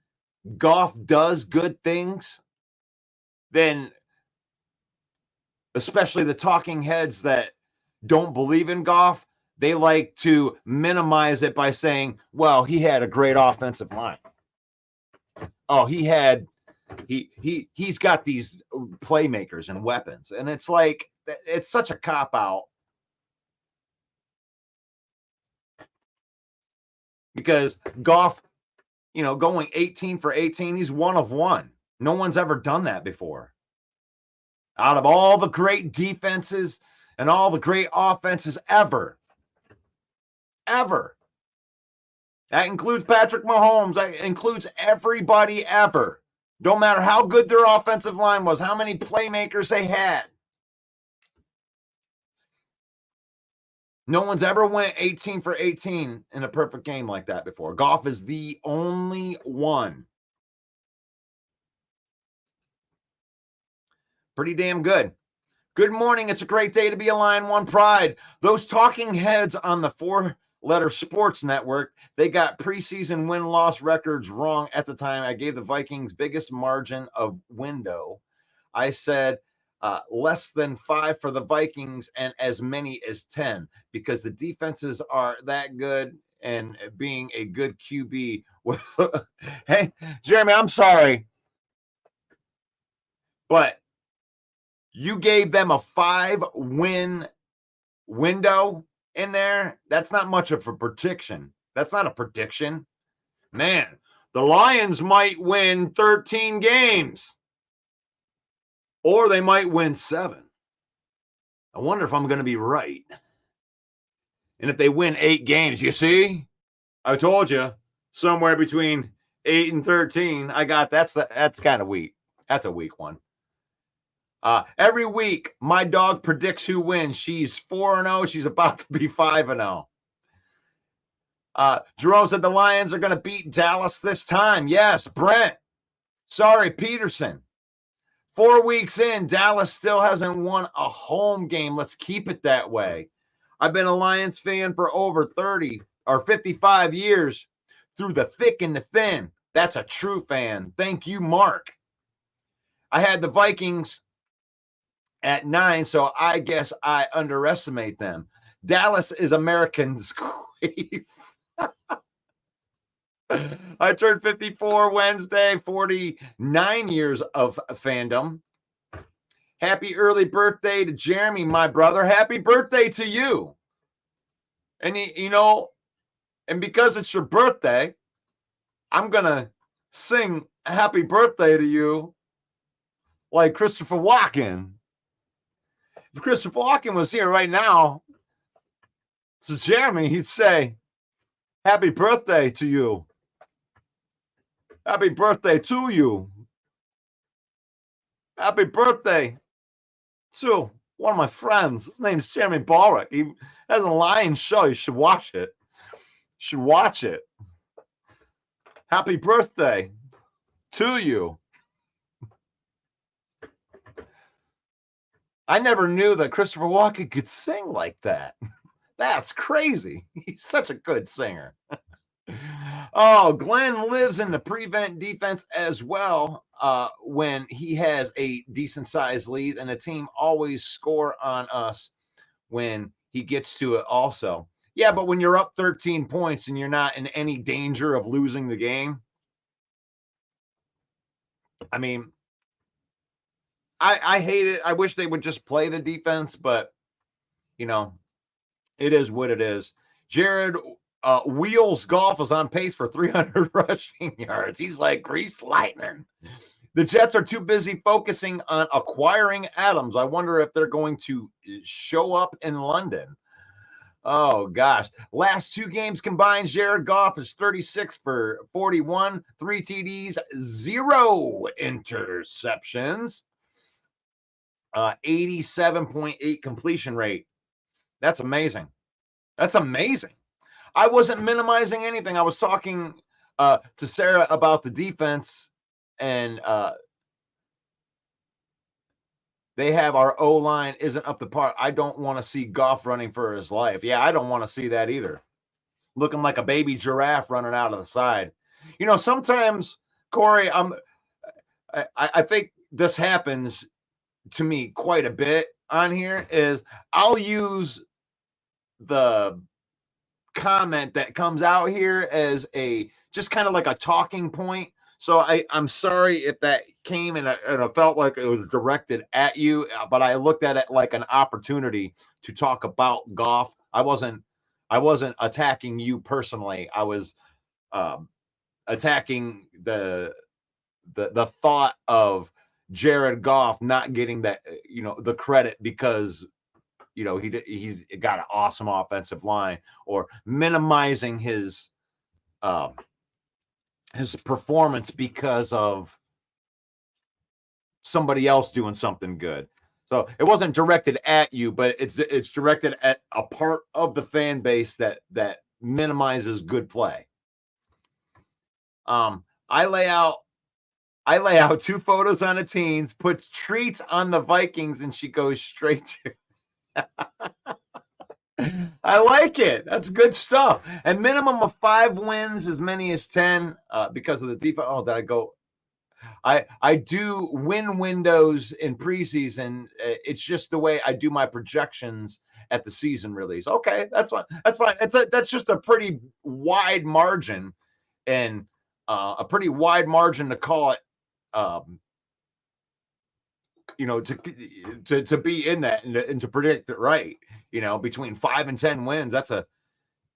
Goff does good things, then especially the talking heads that don't believe in Goff, they like to minimize it by saying, well, he had a great offensive line. Oh, he's got these playmakers and weapons. And it's like, it's such a cop-out. Because Goff, you know, going 18 for 18, he's one of one. No one's ever done that before. Out of all the great defenses and all the great offenses ever. That includes Patrick Mahomes. That includes everybody ever. Don't matter how good their offensive line was, how many playmakers they had. No one's ever went 18 for 18 in a perfect game like that before. Goff is the only one. Pretty damn good. Good morning. It's a great day to be a Lion One Pride. Those talking heads on the four-letter sports network, they got preseason win-loss records wrong at the time. I gave the Vikings biggest margin of window. I said less than 5 for the Vikings and as many as 10 because the defenses are that good and being a good QB. Hey, Jeremy, I'm sorry, but you gave them a 5-win window in there. That's not much of a prediction. That's not a prediction. Man, the Lions might win 13 games. Or they might win 7. I wonder if I'm going to be right. And if they win 8 games, you see? I told you, somewhere between 8 and 13. I got that's kind of weak. That's a weak one. Every week, my dog predicts who wins. She's 4-0. She's about to be 5-0. Jerome said the Lions are going to beat Dallas this time. Yes, Brent. Sorry, Peterson. 4 weeks in, Dallas still hasn't won a home game. Let's keep it that way. I've been a Lions fan for over 30 or 55 years through the thick and the thin. That's a true fan. Thank you, Mark. I had the Vikings at 9, so I guess I underestimate them. Dallas is Americans' queen. I turned 54 Wednesday, 49 years of fandom. Happy early birthday to Jeremy, my brother. Happy birthday to you. And, you know, and because it's your birthday, I'm going to sing happy birthday to you like Christopher Walken. If Christopher Walken was here right now, so Jeremy, he'd say, happy birthday to you. Happy birthday to you. Happy birthday to one of my friends. His name's Jeremy Ballrick. He has a Lions show. You should watch it. You should watch it. Happy birthday to you. I never knew that Christopher Walken could sing like that. That's crazy. He's such a good singer. Oh, Glenn lives in the prevent defense as well when he has a decent sized lead, and the team always score on us when he gets to it also. Yeah, but when you're up 13 points and you're not in any danger of losing the game, I mean, I hate it. I wish they would just play the defense, but, you know, it is what it is. Jared Wheels Golf is on pace for 300 rushing yards. He's like grease lightning. The Jets are too busy focusing on acquiring Adams. I wonder if they're going to show up in London. Oh, gosh. Last two games combined, Jared Goff is 36 for 41, 3 TDs, 0 interceptions, 87.8 completion rate. That's amazing. That's amazing. I wasn't minimizing anything. I was talking to Sarah about the defense, and they have our O-line isn't up to par. I don't want to see Goff running for his life. Yeah, I don't want to see that either. Looking like a baby giraffe running out of the side. You know, sometimes, Corey, I think this happens to me quite a bit on here, is I'll use the comment that comes out here as a just kind of like a talking point. So I'm sorry if that came and I felt like it was directed at you, but I looked at it like an opportunity to talk about Goff. I wasn't attacking you personally. I was attacking the thought of Jared Goff not getting that, you know, the credit because, you know, he's got an awesome offensive line, or minimizing his performance because of somebody else doing something good. So it wasn't directed at you, but it's directed at a part of the fan base that minimizes good play. I lay out 2 photos on the teens, put treats on the Vikings, and she goes straight to I like it. That's good stuff. And minimum of 5 wins, as many as 10, because of the defense. Oh, did I go? I do win windows in preseason. It's just the way I do my projections at the season release. Okay, that's fine. That's fine. That's just a pretty wide margin, and a pretty wide margin to call it. You know, to be in that and to predict it right. You know, between 5 and 10 wins, that's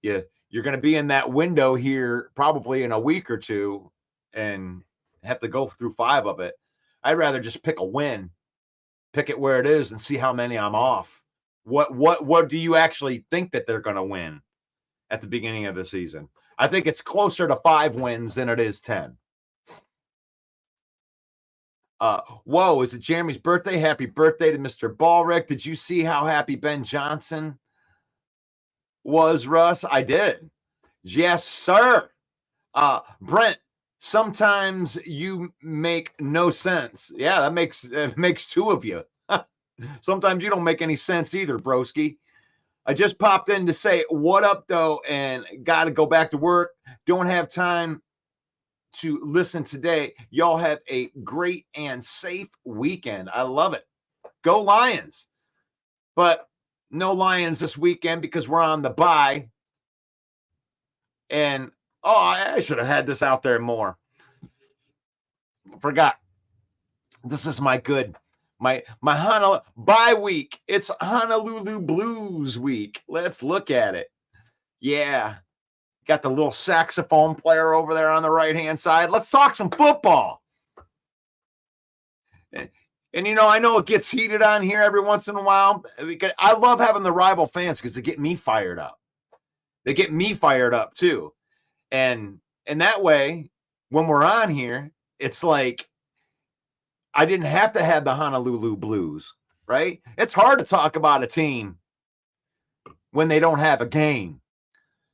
you're going to be in that window here probably in a week or two, and have to go through 5 of it. I'd rather just pick a win, pick it where it is, and see how many I'm off. What do you actually think that they're going to win at the beginning of the season? I think it's closer to 5 wins than it is 10. Whoa, is it Jeremy's birthday? Happy birthday to Mr. Ballrick. Did you see how happy Ben Johnson was, Russ? I did. Yes, sir. Brent, sometimes you make no sense. Yeah, that makes 2 of you. Sometimes you don't make any sense either, broski. I just popped in to say what up, though, and got to go back to work. Don't have time to listen today. Y'all have a great and safe weekend. I love it. Go Lions. But no Lions this weekend because we're on the bye. And I should have had this out there more. Forgot. This is my Honolulu bye week. It's Honolulu Blues week. Let's look at it. Yeah. Got the little saxophone player over there on the right-hand side. Let's talk some football. And you know, I know it gets heated on here every once in a while. Because I love having the rival fans because they get me fired up. They get me fired up too. And that way, when we're on here, it's like I didn't have to have the Honolulu Blues. right? It's hard to talk about a team when they don't have a game.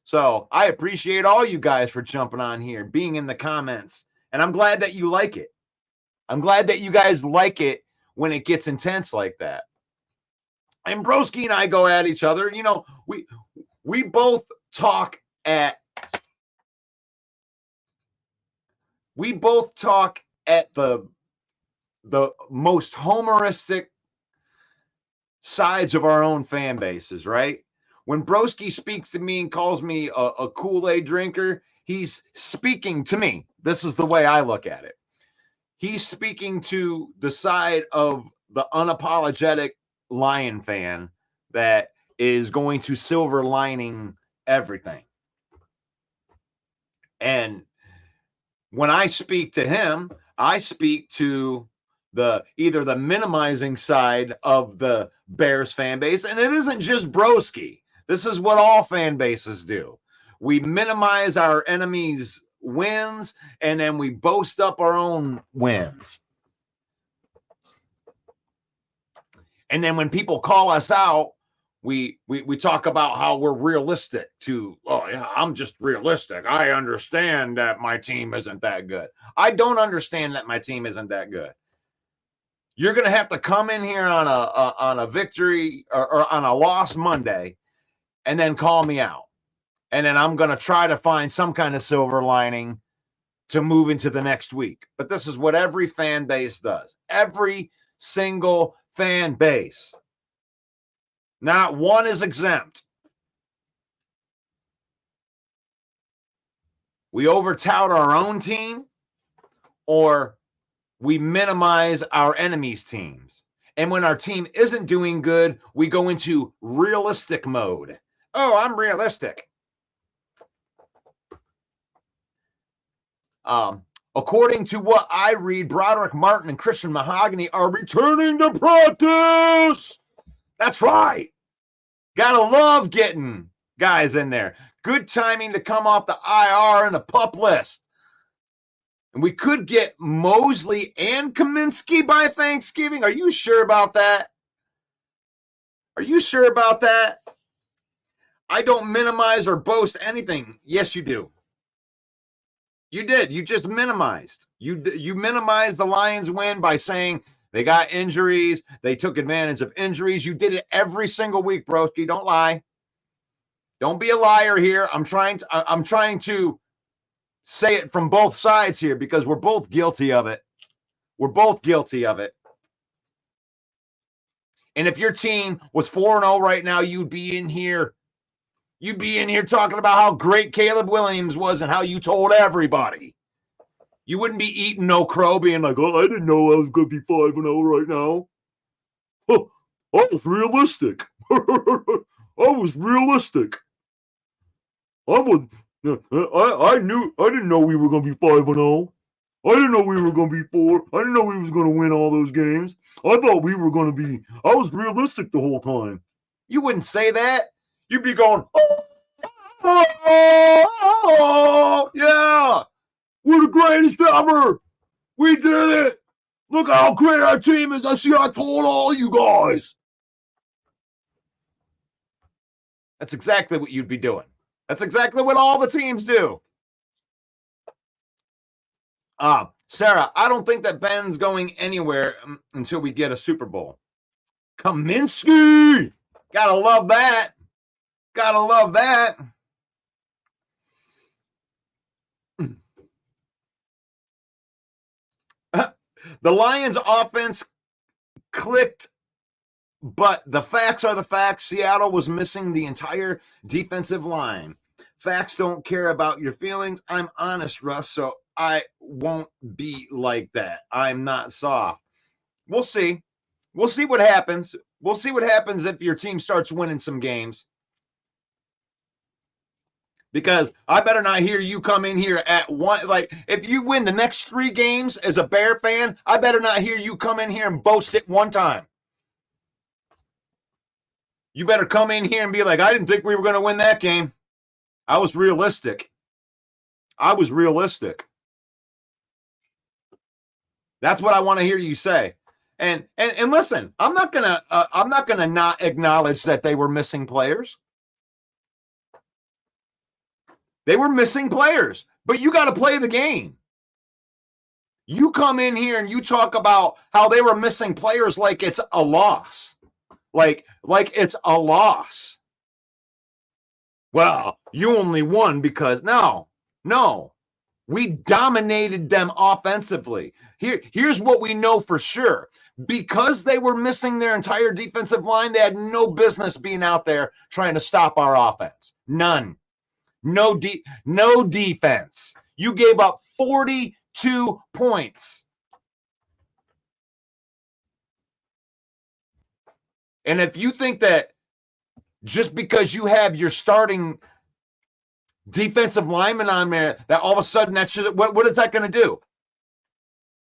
So I appreciate all you guys for jumping on here, being in the comments, and I'm glad that you like it. I'm glad that you guys like it when it gets intense like that. And Broski and I go at each other. You know, we both talk at the most homeristic sides of our own fan bases, right? When Broski speaks to me and calls me a Kool-Aid drinker, he's speaking to me. This is the way I look at it. He's speaking to the side of the unapologetic Lion fan that is going to silver lining everything. And when I speak to him, I speak to either the minimizing side of the Bears fan base, and it isn't just Broski. This is what all fan bases do. We minimize our enemies' wins, and then we boast up our own wins. And then when people call us out, we talk about how we're realistic to, oh, yeah, I'm just realistic. I understand that my team isn't that good. I don't understand that my team isn't that good. You're going to have to come in here on a victory or on a loss Monday and then call me out. And then I'm going to try to find some kind of silver lining to move into the next week. But this is what every fan base does. Every single fan base. Not one is exempt. We overtout our own team or we minimize our enemies' teams. And when our team isn't doing good, we go into realistic mode. Oh, I'm realistic. According to what I read, Broderick Martin and Christian Mahogany are returning to practice. That's right. Gotta love getting guys in there. Good timing to come off the IR and the PUP list. And we could get Mosley and Kaminsky by Thanksgiving. Are you sure about that? Are you sure about that? I don't minimize or boast anything. Yes, you do. You did. You just minimized. You minimized the Lions' win by saying they got injuries. They took advantage of injuries. You did it every single week, broski. Don't lie. Don't be a liar here. I'm trying to say it from both sides here because we're both guilty of it. We're both guilty of it. And if your team was 4-0 right now, you'd be in here. You'd be in here talking about how great Caleb Williams was and how you told everybody. You wouldn't be eating no crow being like, oh, I didn't know I was going to be 5-0 right now. Huh, I was realistic. I was realistic. I didn't know we were going to be 5-0. I didn't know we were going to be 4. I didn't know we was going to win all those games. I thought we were going to be, I was realistic the whole time. You wouldn't say that. You'd be going, oh, yeah. We're the greatest ever. We did it. Look how great our team is. I told all you guys. That's exactly what you'd be doing. That's exactly what all the teams do. Sarah, I don't think that Ben's going anywhere until we get a Super Bowl. Kaminsky! Gotta love that. Gotta love that. The Lions offense clicked, but the facts are the facts. Seattle was missing the entire defensive line. Facts don't care about your feelings. I'm honest, Russ, so I won't be like that. I'm not soft. We'll see. We'll see what happens. We'll see what happens if your team starts winning some games. Because I better not hear you come in here at one. Like, if you win the next 3 games as a Bear fan, I better not hear you come in here and boast it one time. You better come in here and be like, I didn't think we were going to win that game. I was realistic. I was realistic. That's what I want to hear you say. And listen, I'm not gonna not acknowledge that they were missing players. They were missing players, but you got to play the game. You come in here and you talk about how they were missing players like it's a loss. Like it's a loss. Well, you only won because no. We dominated them offensively. Here's what we know for sure. Because they were missing their entire defensive line, they had no business being out there trying to stop our offense. None. No defense. You gave up 42 points. And if you think that just because you have your starting defensive lineman on there, that all of a sudden that should, what is that going to do?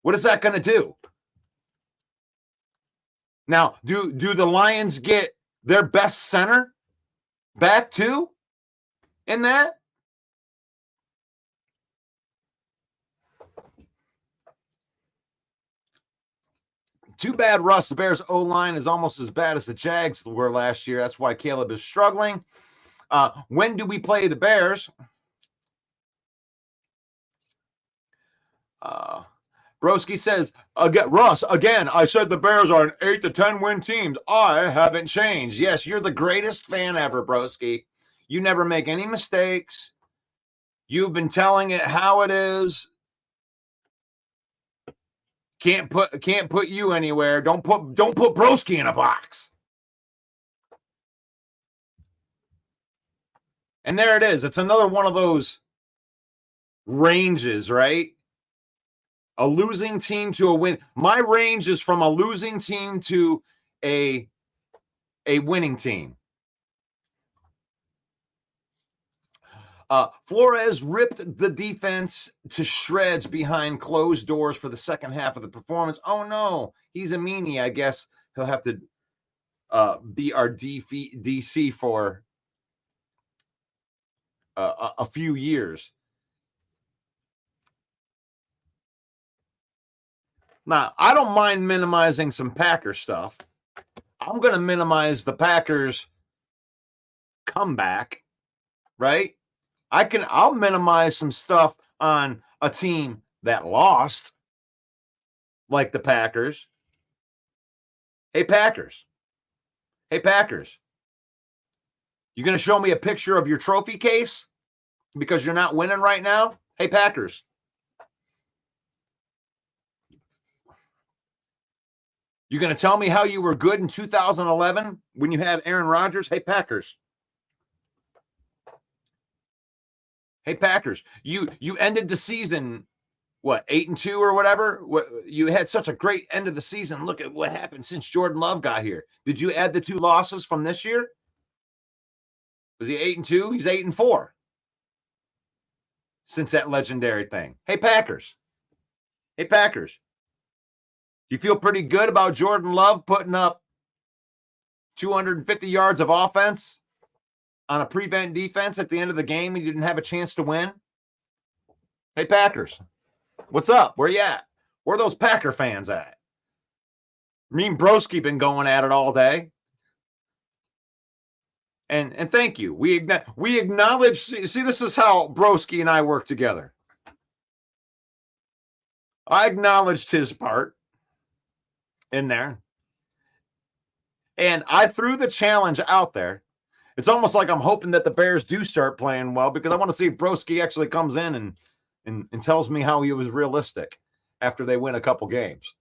What is that going to do? Now, do the Lions get their best center back too in that? Too bad, Russ. The Bears' O-line is almost as bad as the Jags were last year. That's why Caleb is struggling. When do we play the Bears? Broski says, Russ, again, I said the Bears are an 8 to 10 win team. I haven't changed. Yes, you're the greatest fan ever, Broski. You never make any mistakes. You've been telling it how it is. Can't put you anywhere. Don't put Broski in a box. And there it is. It's another one of those ranges, right? A losing team to a win. My range is from a losing team to a winning team. Flores ripped the defense to shreds behind closed doors for the second half of the performance. Oh, no. He's a meanie. I guess he'll have to be our DC for a few years. Now, I don't mind minimizing some Packer stuff. I'm going to minimize the Packers' comeback, right? I'll minimize some stuff on a team that lost, like the Packers. Hey, Packers. You going to show me a picture of your trophy case because you're not winning right now? Hey, Packers. You going to tell me how you were good in 2011 when you had Aaron Rodgers? Hey, Packers. Hey, Packers, you ended the season, 8-2 or whatever? You had such a great end of the season. Look at what happened since Jordan Love got here. Did you add the 2 losses from this year? Was he 8-2? He's 8-4 since that legendary thing. Hey, Packers. You feel pretty good about Jordan Love putting up 250 yards of offense on a prevent defense at the end of the game? He didn't have a chance to win. Hey, Packers, what's up? Where you at? Where are those Packer fans at? Me and Broski been going at it all day. And thank you. We acknowledge. See, this is how Broski and I work together. I acknowledged his part in there. And I threw the challenge out there. It's almost like I'm hoping that the Bears do start playing well because I want to see if Broski actually comes in and tells me how he was realistic after they win a couple games.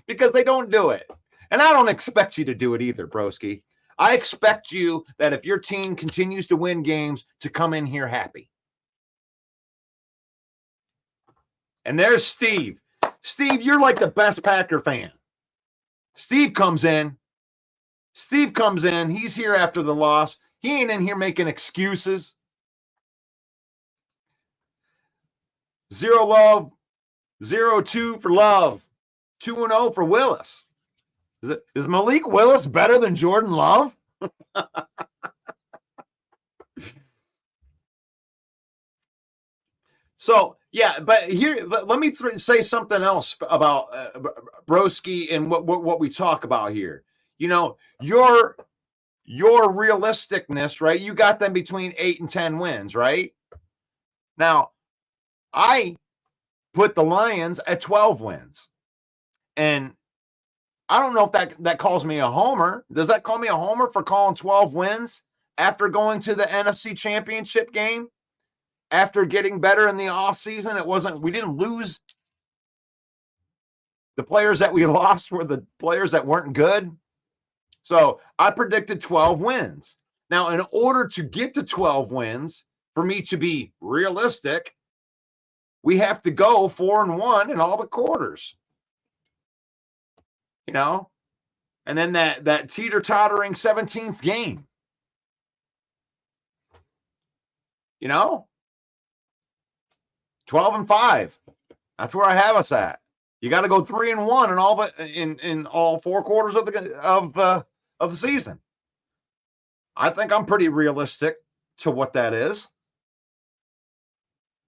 Because they don't do it. And I don't expect you to do it either, Broski. I expect you that if your team continues to win games to come in here happy. And there's Steve. Steve, you're like the best Packer fan. Steve comes in. He's here after the loss. He ain't in here making excuses. 0 love, 0-2 for Love, 2-0 for Willis. Is Malik Willis better than Jordan Love? So yeah, but here let me say something else about Broski and what we talk about here. You know, your realisticness, right? You got them between 8 and 10 wins, right? Now, I put the Lions at 12 wins, and I don't know if that calls me a homer. Does that call me a homer for calling 12 wins after going to the NFC Championship game? After getting better in the offseason, we didn't lose. The players that we lost were the players that weren't good. So I predicted 12 wins. Now, in order to get to 12 wins, for me to be realistic, we have to go 4-1 in all the quarters. You know? And then that teeter-tottering 17th game. You know? 12-5. That's where I have us at. You got to go 3-1 in all 4 quarters of the season. I think I'm pretty realistic to what that is.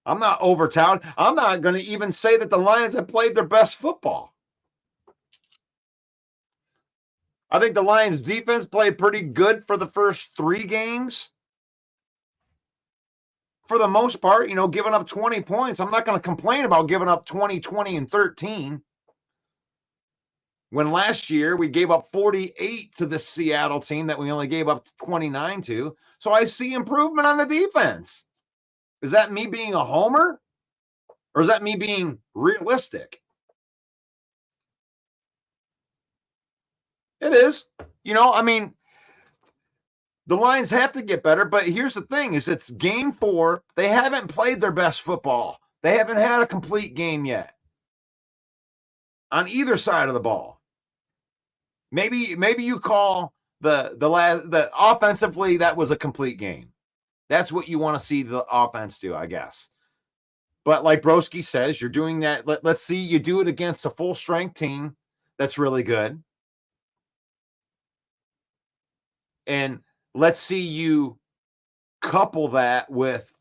I'm not over-touted. I'm not going to even say that the Lions have played their best football. I think the Lions defense played pretty good for the first 3 games. For the most part, you know, giving up 20 points. I'm not going to complain about giving up 20, 20, and 13. When last year we gave up 48 to the Seattle team that we only gave up 29 to. So I see improvement on the defense. Is that me being a homer? Or is that me being realistic? It is. You know, I mean, the Lions have to get better, but here's the thing, is it's game 4. They haven't played their best football. They haven't had a complete game yet on either side of the ball. Maybe you call the offensively, that was a complete game. That's what you want to see the offense do, I guess. But like Broski says, you're doing that. Let's see you do it against a full strength team that's really good. And let's see you couple that with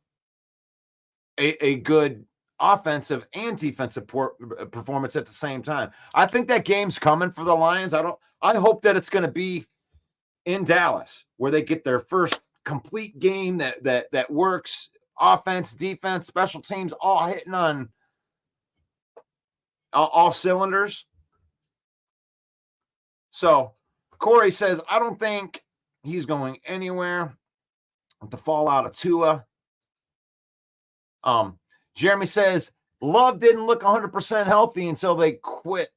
a good offensive and defensive performance at the same time. I think that game's coming for the Lions. I hope that it's going to be in Dallas where they get their first complete game that works. Offense, defense, special teams, all hitting on all cylinders. So Corey says, I don't think he's going anywhere with the fallout of Tua. Jeremy says, Love didn't look 100% healthy until they quit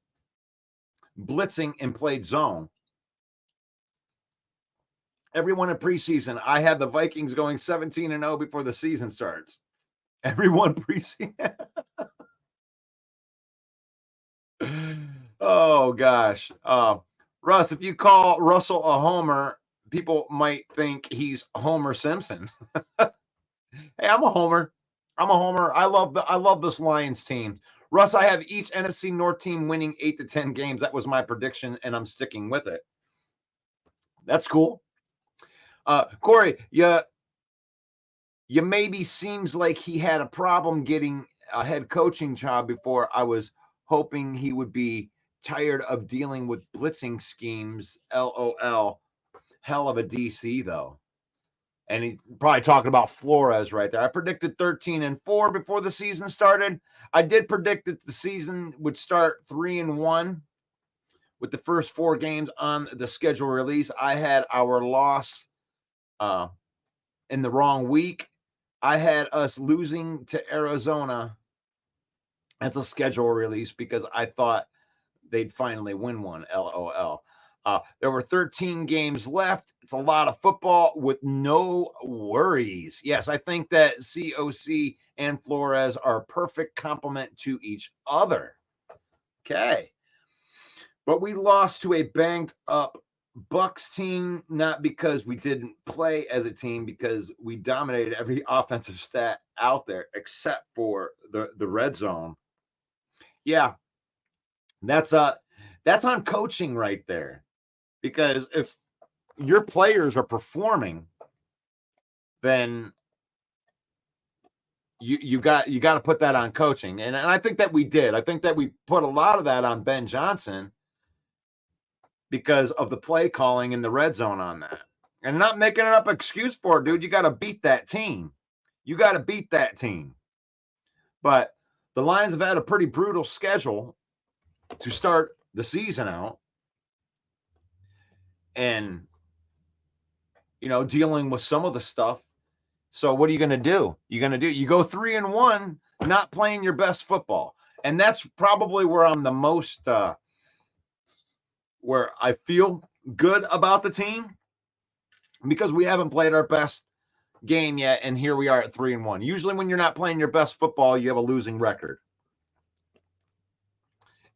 blitzing and played zone. Everyone in preseason, I had the Vikings going 17-0 before the season starts. Everyone preseason. Oh, gosh. Russ, if you call Russell a homer, people might think he's Homer Simpson. Hey, I'm a homer. I love this Lions team. Russ, I have each NFC North team winning 8 to 10 games. That was my prediction, and I'm sticking with it. That's cool. Corey, you maybe seems like he had a problem getting a head coaching job before. I was hoping he would be tired of dealing with blitzing schemes. LOL. Hell of a DC, though. And he's probably talking about Flores right there. I predicted 13-4 before the season started. I did predict that the season would start 3-1 with the first 4 games on the schedule release. I had our loss in the wrong week. I had us losing to Arizona at the schedule release because I thought they'd finally win one. LOL. There were 13 games left. It's a lot of football with no worries. Yes, I think that COC and Flores are a perfect complement to each other. Okay. But we lost to a banged up Bucks team, not because we didn't play as a team, because we dominated every offensive stat out there except for the red zone. Yeah. That's on coaching right there. Because if your players are performing, then you got to put that on coaching. And I think that we did. I think that we put a lot of that on Ben Johnson because of the play calling in the red zone on that. And not making it up excuse for it, dude. You got to beat that team. You got to beat that team. But the Lions have had a pretty brutal schedule to start the season out. And, you know, dealing with some of the stuff. So what are you going to do? You go 3-1, not playing your best football. And that's probably where I'm the most, where I feel good about the team, because we haven't played our best game yet. And here we are at 3-1. Usually when you're not playing your best football, you have a losing record.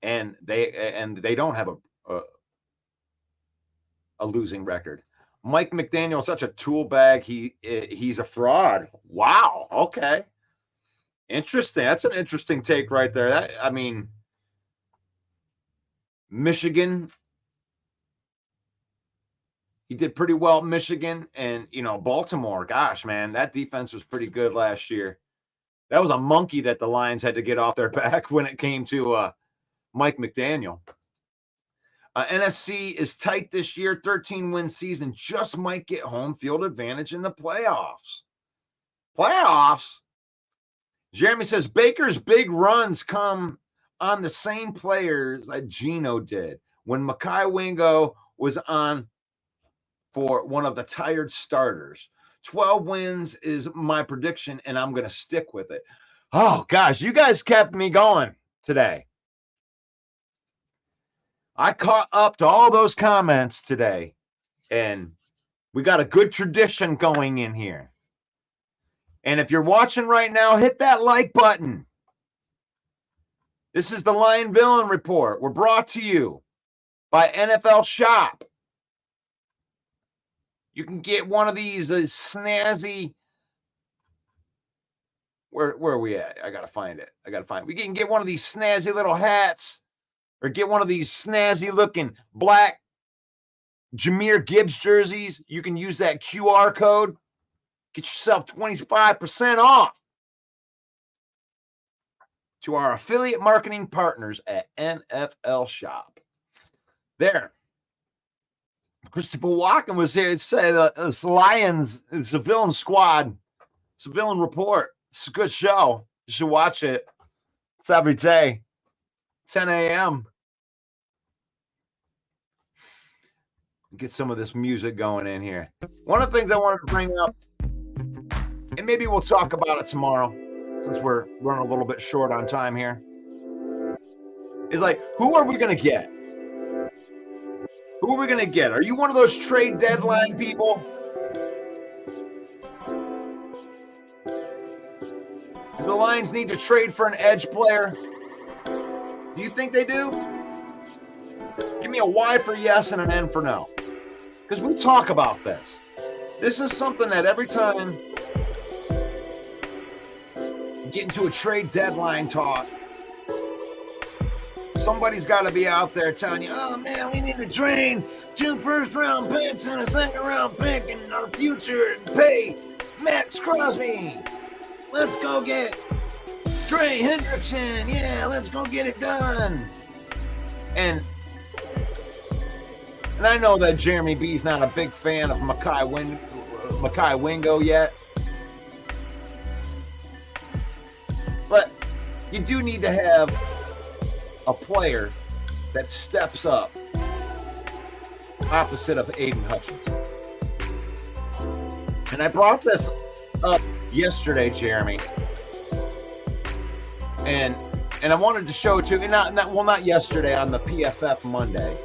And they don't have a losing record. Mike McDaniel is such a tool bag. He's a fraud. Wow. Okay. Interesting. That's an interesting take right there. Michigan, he did pretty well at Michigan. And, you know, Baltimore, gosh, man, that defense was pretty good last year. That was a monkey that the Lions had to get off their back when it came to Mike McDaniel. NFC is tight this year. 13-win season just might get home field advantage in the playoffs. Playoffs? Jeremy says Baker's big runs come on the same players that Geno did when Mekhi Wingo was on for one of the tired starters. 12 wins is my prediction, and I'm going to stick with it. Oh, gosh, you guys kept me going today. I caught up to all those comments today, and we got a good tradition going in here. And if you're watching right now, hit that like button. This is the Lion Villain Report. We're brought to you by NFL Shop. You can get one of these snazzy. Where are we at? I got to find it. We can get one of these snazzy little hats. Or get one of these snazzy looking black Jahmyr Gibbs jerseys. You can use that QR code. Get yourself 25% off. To our affiliate marketing partners at NFL Shop. There. Christopher Walken was here. It said it's Lions, it's a villain squad. It's a villain report. It's a good show. You should watch it. It's every day. 10 a.m. Get some of this music going in here. One of the things I wanted to bring up, and maybe we'll talk about it tomorrow, since we're running a little bit short on time here, is like, who are we going to get? Who are we going to get? Are you one of those trade deadline people? Do the Lions need to trade for an edge player? Do you think they do? Give me a Y for yes and an N for no. Because we talk about this. This is something that every time you get into a trade deadline talk, somebody's got to be out there telling you, oh man, we need to trade 2 first-round picks and a second-round pick in our future and pay Max Crosby. Let's go get Trey Hendrickson, yeah, let's go get it done. And I know that Jeremy B's not a big fan of Mekhi Wingo yet. But you do need to have a player that steps up opposite of Aiden Hutchinson. And I brought this up yesterday, Jeremy. And I wanted to show it to you, not yesterday, on the PFF Monday.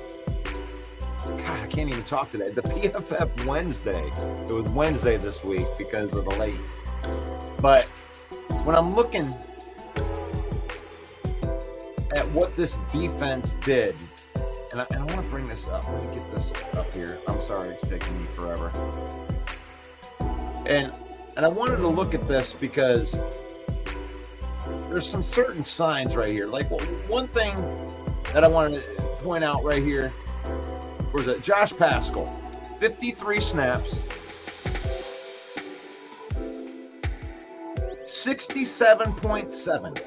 God, I can't even talk today. The PFF Wednesday. It was Wednesday this week because of the late. But when I'm looking at what this defense did, and I want to bring this up. Let me get this up here. I'm sorry it's taking me forever. And I wanted to look at this because there's some certain signs right here. Like, one thing that I wanted to point out right here, where's it? Josh Pascal, 53 snaps, 67.7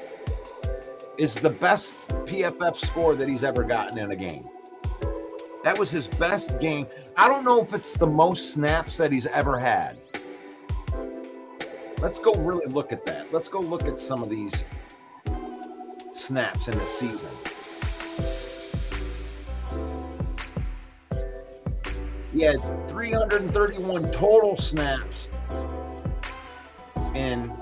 is the best PFF score that he's ever gotten in a game. That was his best game. I don't know if it's the most snaps that he's ever had. Let's go really look at that. Let's go look at some of these snaps in the season. He had 331 total snaps in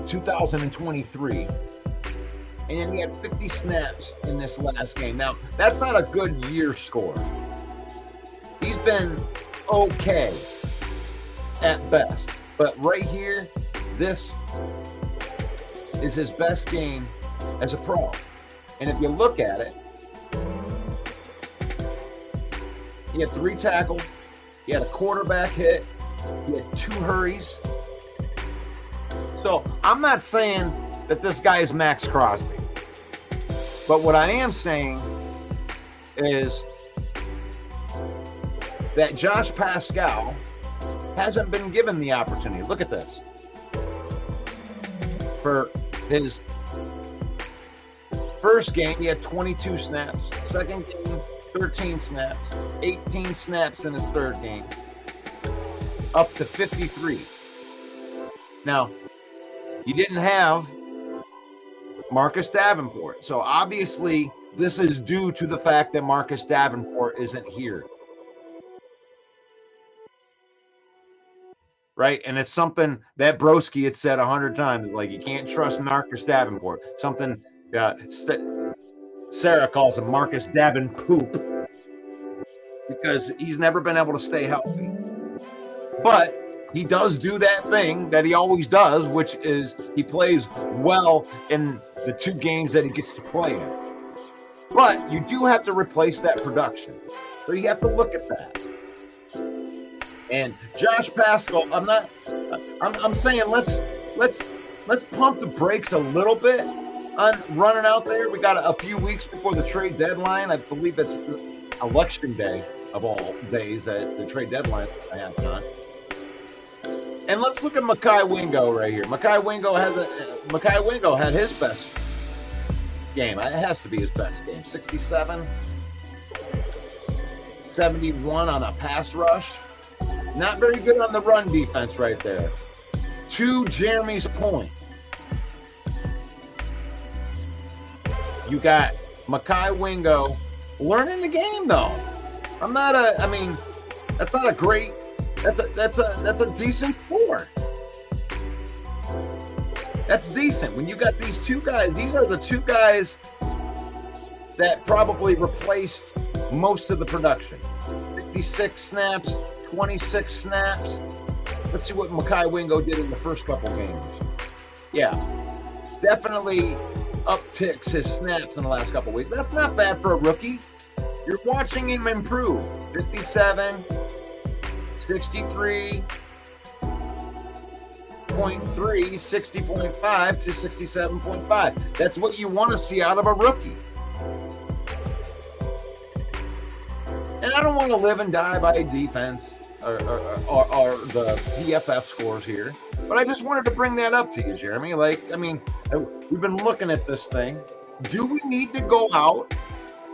2023. And then he had 50 snaps in this last game. Now, that's not a good year score. He's been okay at best. But right here, this is his best game as a pro. And if you look at it, he had 3 tackles, he had a quarterback hit, he had 2 hurries. So I'm not saying that this guy is Max Crosby. But what I am saying is that Josh Pascal hasn't been given the opportunity. Look at this. For his first game, he had 22 snaps. Second game, 13 snaps. 18 snaps in his third game. Up to 53. Now, you didn't have Marcus Davenport. So obviously, this is due to the fact that Marcus Davenport isn't here. Right? And it's something that Broski had said 100 times. Like, you can't trust Marcus Davenport. Something Sarah calls him Marcus Davenpoop, because he's never been able to stay healthy. But he does do that thing that he always does, which is he plays well in the 2 games that he gets to play in. But you do have to replace that production. So you have to look at that. And Josh Pascal, I'm saying let's pump the brakes a little bit on running out there. We got a few weeks before the trade deadline. I believe that's election day of all days, that the trade deadline I have on. And let's look at Mekhi Wingo right here. Mekhi Wingo had his best game. It has to be his best game. 67, 71 on a pass rush. Not very good on the run defense right there. To Jeremy's point, you got Mekhi Wingo learning the game though. That's not a great. That's a decent 4. That's decent. When you got these 2 guys, these are the 2 guys that probably replaced most of the production. 56 snaps, 26 snaps. Let's see what Mekhi Wingo did in the first couple games. Yeah, definitely upticks his snaps in the last couple weeks. That's not bad for a rookie. You're watching him improve. 57, 63.3, 60.5 to 67.5. That's what you want to see out of a rookie. And I don't want to live and die by defense or the PFF scores here, but I just wanted to bring that up to you, Jeremy. We've been looking at this thing. Do we need to go out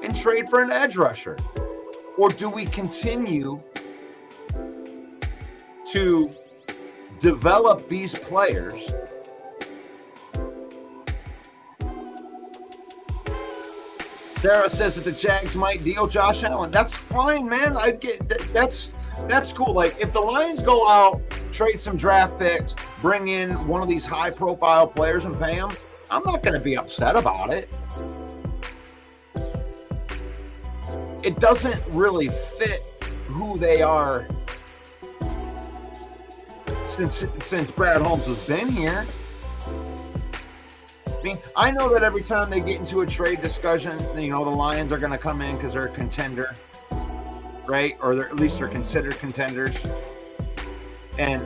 and trade for an edge rusher? Or do we continue to develop these players Sarah says that the Jags might deal Josh Allen. That's fine, man. I get that's cool. Like, if the Lions go out, trade some draft picks, bring in one of these high-profile players and pay them, I'm not going to be upset about it. It doesn't really fit who they are since Brad Holmes has been here. I mean, I know that every time they get into a trade discussion, the Lions are going to come in because they're a contender, right? Or at least they're considered contenders. And,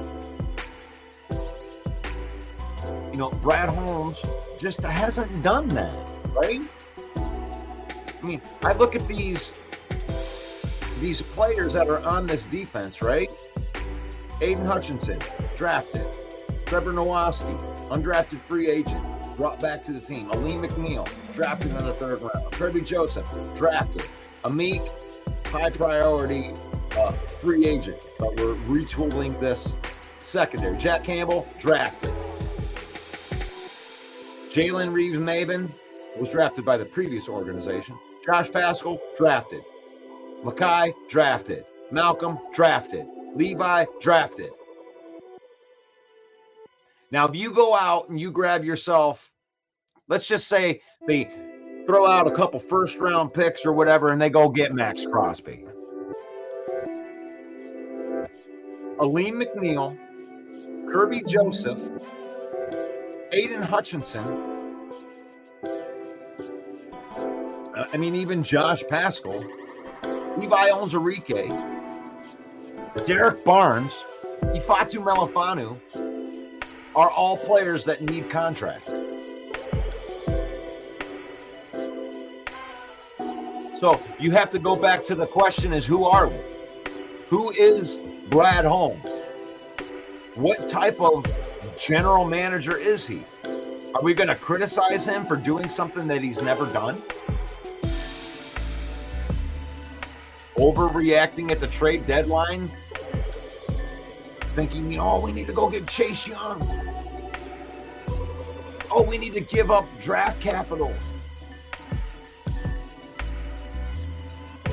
Brad Holmes just hasn't done that, right? I mean, I look at these players that are on this defense, right? Aiden Hutchinson, drafted. Trevor Nowoski, undrafted free agent, brought back to the team. Aleem McNeil, drafted in the 3rd round. Kirby Joseph, drafted. Amik, high priority free agent, but we're retooling this secondary. Jack Campbell, drafted. Jalen Reeves-Maben was drafted by the previous organization. Josh Paschal, drafted. Mackay, drafted. Malcolm, drafted. Levi, drafted. Now, if you go out and you grab yourself, let's just say they throw out a couple first-round picks or whatever, and they go get Max Crosby. Aleem McNeil, Kirby Joseph, Aiden Hutchinson, even Josh Paschal, Levi Onwuzurike, Derek Barnes, Ifeatu Melifonwu are all players that need contracts. So you have to go back to the question is, who are we? Who is Brad Holmes? What type of general manager is he? Are we going to criticize him for doing something that he's never done? Overreacting at the trade deadline? Thinking, we need to go get Chase Young. Oh, we need to give up draft capital.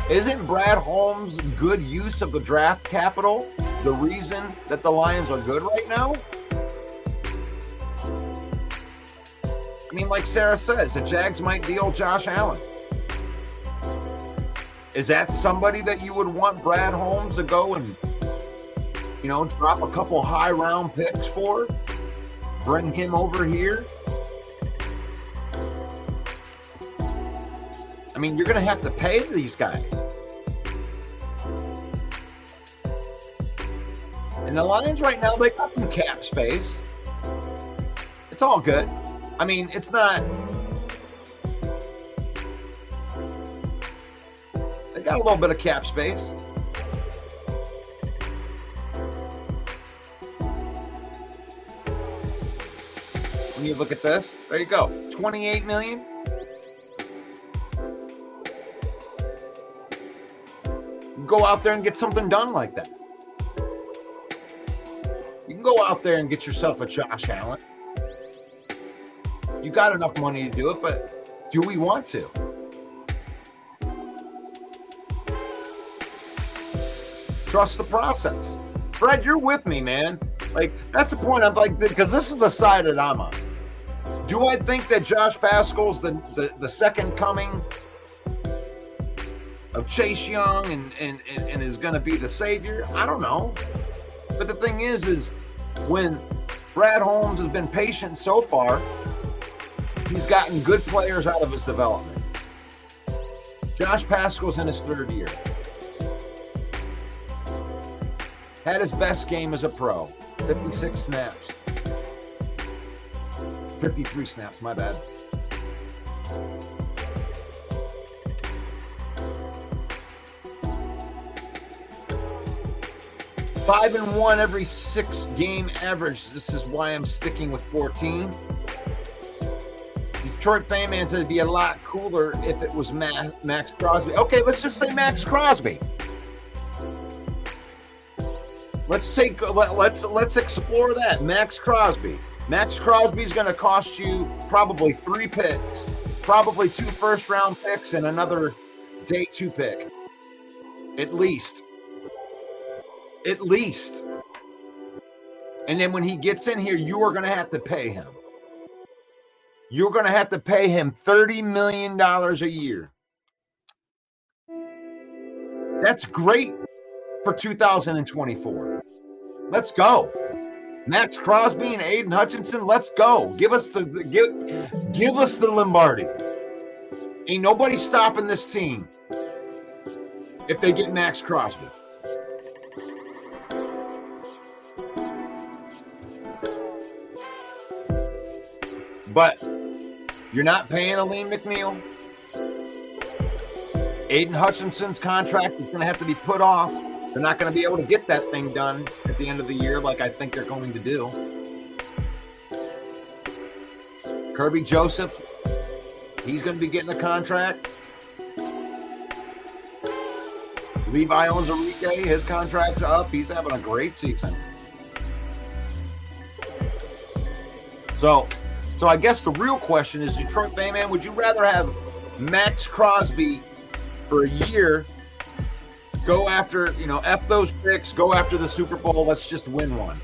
Isn't Brad Holmes' good use of the draft capital the reason that the Lions are good right now? Like Sarah says, the Jags might deal Josh Allen. Is that somebody that you would want Brad Holmes to go and, drop a couple high round picks for? Bring him over here? You're going to have to pay these guys. And the Lions right now, they got some cap space. It's all good. It's not... They got a little bit of cap space. When you look at this, there you go. $28 million. Go out there and get something done like that. You can go out there and get yourself a Josh Allen. You got enough money to do it, but do we want to? Trust the process. Fred, you're with me, man. That's the point. I'm because this is the side that I'm on. Do I think that Josh Paschal's the second coming of Chase Young and is going to be the savior? I don't know. But the thing is when Brad Holmes has been patient so far, he's gotten good players out of his development. Josh Paschal's in his 3rd year. Had his best game as a pro. 56 snaps. 53 snaps, my bad. Five and 1 every 6 game average. This is why I'm sticking with 14. Detroit Fan Man said it'd be a lot cooler if it was Max Crosby. Okay, let's just say Max Crosby. Let's explore that. Max Crosby. Max Crosby's going to cost you probably 3 picks, probably 2 first-round picks, and another day 2 pick, at least. At least. And then when he gets in here, you are going to have to pay him. You're going to have to pay him $30 million a year. That's great for 2024. Let's go. Max Crosby and Aiden Hutchinson, let's go. Give us the Lombardi. Ain't nobody stopping this team if they get Max Crosby. But you're not paying Aleem McNeil. Aiden Hutchinson's contract is going to have to be put off. They're not going to be able to get that thing done at the end of the year like I think they're going to do. Kirby Joseph, he's going to be getting a contract. Levi Onwuzurike, his contract's up. He's having a great season. So I guess the real question is, Detroit Bayman, would you rather have Max Crosby for a year, go after, F those picks, go after the Super Bowl, let's just win one?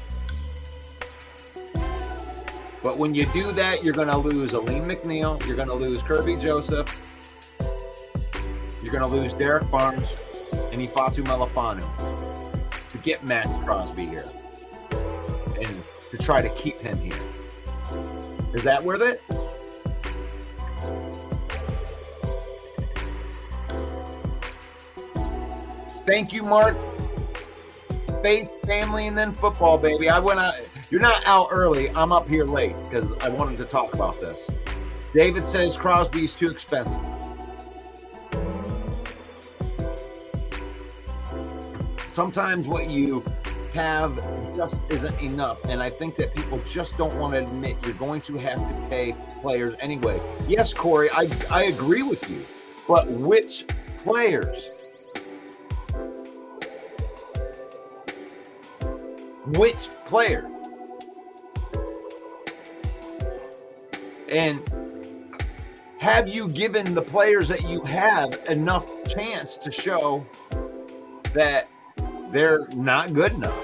But when you do that, you're going to lose Aleem McNeil, you're going to lose Kirby Joseph, you're going to lose Derek Barnes and Ifeatu Melifonwu to get Max Crosby here and to try to keep him here. Is that worth it? Thank you, Mark. Faith, family, and then football, baby. I went out. You're not out early. I'm up here late because I wanted to talk about this. David says Crosby is too expensive. Sometimes what you have just isn't enough, and I think that people just don't want to admit you're going to have to pay players anyway. Yes, Corey, I agree with you, but which players? Which player? And have you given the players that you have enough chance to show that they're not good enough?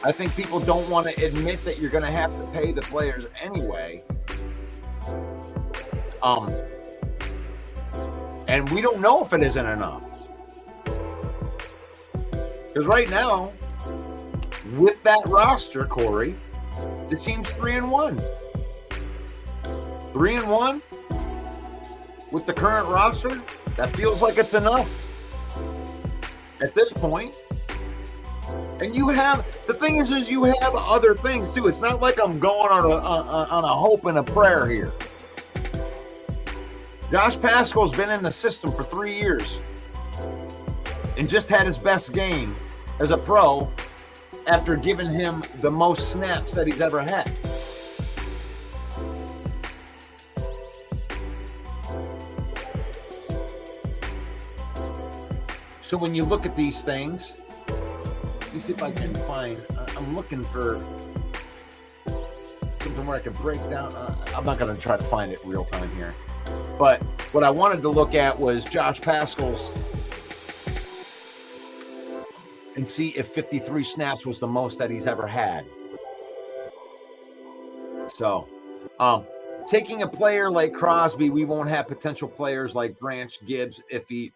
I think people don't want to admit that you're going to have to pay the players anyway. And we don't know if it isn't enough. Because right now, with that roster, Corey, the team's 3-1. 3-1 with the current roster, that feels like it's enough at this point. And you have, the thing is you have other things too. It's not like I'm going on a hope and a prayer here. Josh Paschal's been in the system for 3 years and just had his best game as a pro after giving him the most snaps that he's ever had. So when you look at these things, let me see if I can find, I'm looking for something where I can break down. I'm not going to try to find it real time here. But what I wanted to look at was Josh Paschal's and see if 53 snaps was the most that he's ever had. So, taking a player like Crosby, we won't have potential players like Branch, Gibbs, Iffy,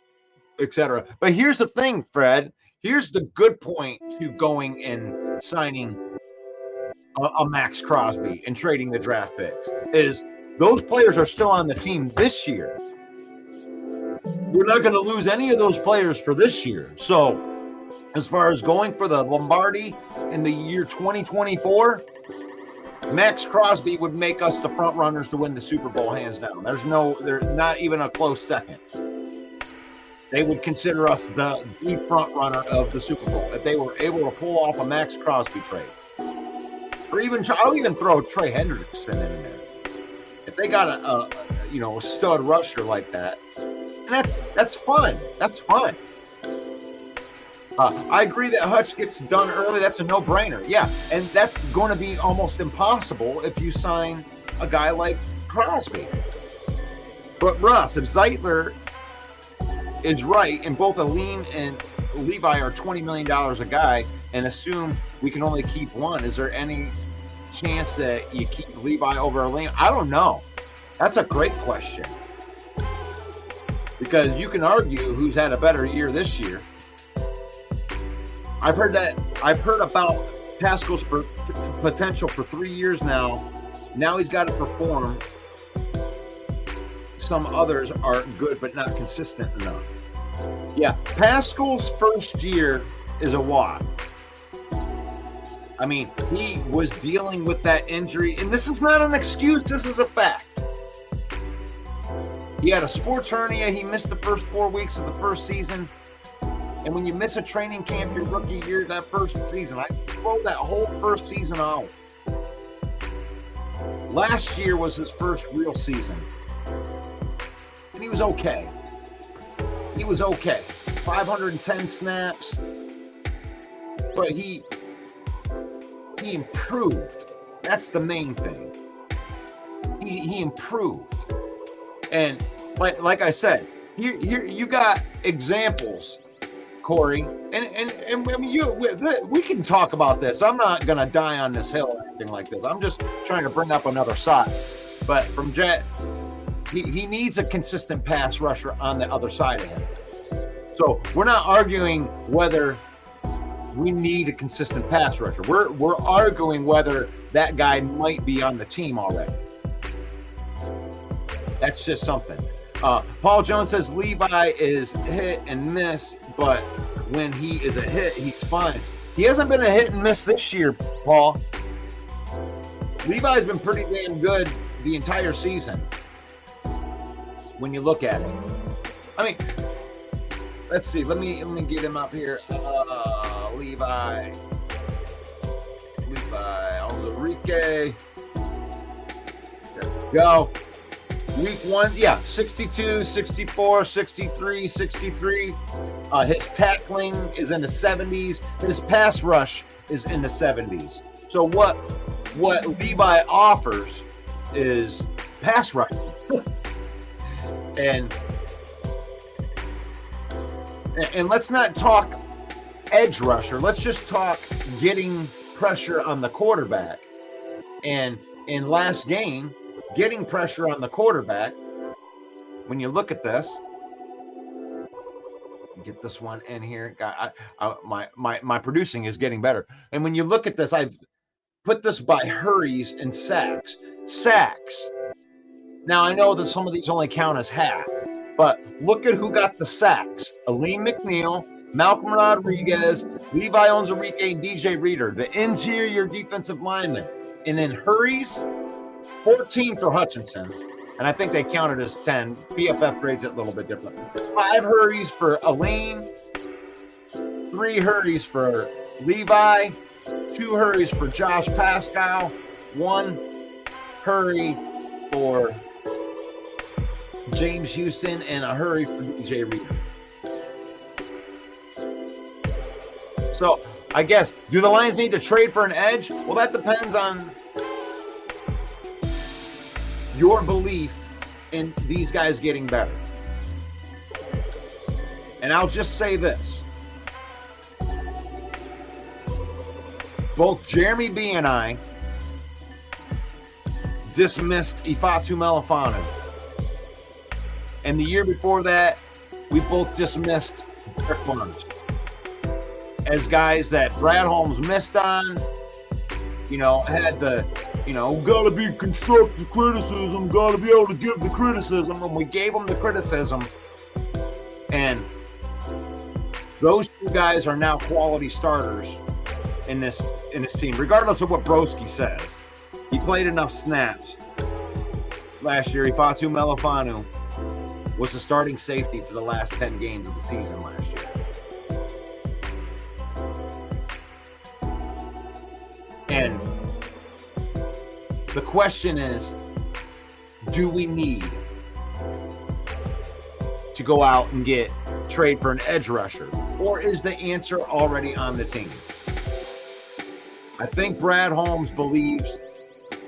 etc. But here's the thing, Fred. Here's the good point to going and signing a Max Crosby and trading the draft picks is those players are still on the team this year. We're not going to lose any of those players for this year. So as far as going for the Lombardi in the year 2024, Max Crosby would make us the front runners to win the Super Bowl hands down. There's not even a close second. They would consider us the front runner of the Super Bowl if they were able to pull off a Max Crosby trade. Or even, I'll even throw Trey Hendrickson in there. If they got a stud rusher like that, and that's fun. That's fun. I agree that Hutch gets done early. That's a no-brainer. Yeah, and that's going to be almost impossible if you sign a guy like Crosby. But Russ, if Zeitler is right, and both Aleem and Levi are $20 million a guy, and assume we can only keep one, is there any chance that you keep Levi over Aleem? I don't know. That's a great question. Because you can argue who's had a better year this year. I've heard about Paschal's potential for 3 years now. Now he's got to perform. Some others are good but not consistent enough. Yeah, Paschal's first year is a walk. I mean, he was dealing with that injury, and this is not an excuse, this is a fact. He had a sports hernia. He missed the first 4 weeks of the first season. And when you miss a training camp your rookie year, that first season, throw that whole first season out. Last year was his first real season. And he was okay. He was okay. 510 snaps. But he improved. That's the main thing. He improved. And like I said, here you got examples, Corey, and I mean, we can talk about this. I'm not gonna die on this hill or anything like this. I'm just trying to bring up another side. But from Jet, he needs a consistent pass rusher on the other side of him. So we're not arguing whether we need a consistent pass rusher. We're arguing whether that guy might be on the team already. That's just something. Paul Jones says Levi is hit and miss, but when he is a hit, he's fine. He hasn't been a hit and miss this year, Paul. Levi's been pretty damn good the entire season when you look at it. I mean, let's see. Let me get him up here. Levi, Enrique. There we go. Week 1, yeah, 62, 64, 63, 63. His tackling is in the 70s. His pass rush is in the 70s. So what Levi offers is pass rush. and let's not talk edge rusher. Let's just talk getting pressure on the quarterback. And in last game, getting pressure on the quarterback, when you look at this, get this one in here. My producing is getting better. And when you look at this, I've put this by hurries and sacks. Sacks. Now, I know that some of these only count as half, but look at who got the sacks. Aleem McNeil, Malcolm Rodriguez, Levi Onwuzurike, and DJ Reader, the interior defensive linemen. And in hurries, 14 for Hutchinson, and I think they counted as 10. PFF grades it a little bit different. 5 hurries for Aleem, 3 hurries for Levi, 2 hurries for Josh Pascal, 1 hurry for James Houston, and a hurry for DJ Reader. So I guess, do the Lions need to trade for an edge? Well, that depends on your belief in these guys getting better. And I'll just say this. Both Jeremy B and I dismissed Ifeatu Melifonwu. And the year before that, we both dismissed Derek Barnes as guys that Brad Holmes missed on, had the, got to be constructive criticism, got to be able to give the criticism, and we gave them the criticism. And those 2 guys are now quality starters in this team, regardless of what Broski says. He played enough snaps last year. Ifeatu Melifonwu was the starting safety for the last 10 games of the season last year. And the question is, do we need to go out and trade for an edge rusher? Or is the answer already on the team? I think Brad Holmes believes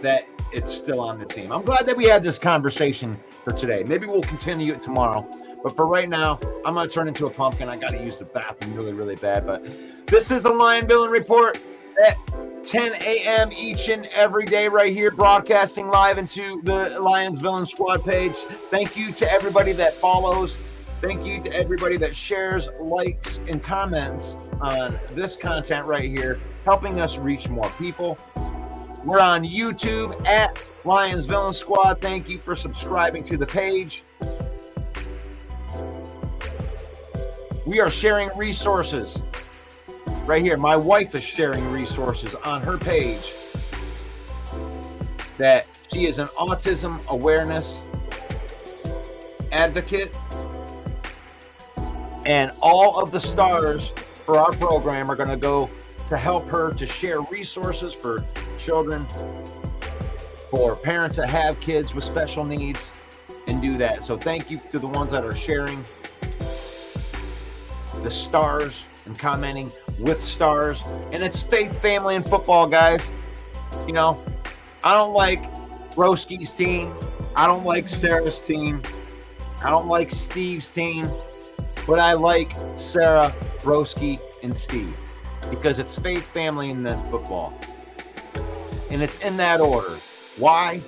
that it's still on the team. I'm glad that we had this conversation for today. Maybe we'll continue it tomorrow. But for right now, I'm going to turn into a pumpkin. I got to use the bathroom really, really bad. But this is the Lion Billing Report at 10 a.m. each and every day right here, broadcasting live into the Lions Villain Squad page. Thank you to everybody that follows. Thank you to everybody that shares, likes, and comments on this content right here, helping us reach more people. We're on YouTube at Lions Villain Squad. Thank you for subscribing to the page. We are sharing resources right here. My wife is sharing resources on her page that she is an autism awareness advocate. And all of the stars for our program are going to go to help her to share resources for children, for parents that have kids with special needs, and do that. So thank you to the ones that are sharing the stars and commenting with stars. And it's faith, family, and football, guys. You know, I don't like Broski's team. I don't like Sarah's team. I don't like Steve's team. But I like Sarah, Broski, and Steve because it's faith, family, and then football. And it's in that order. Why?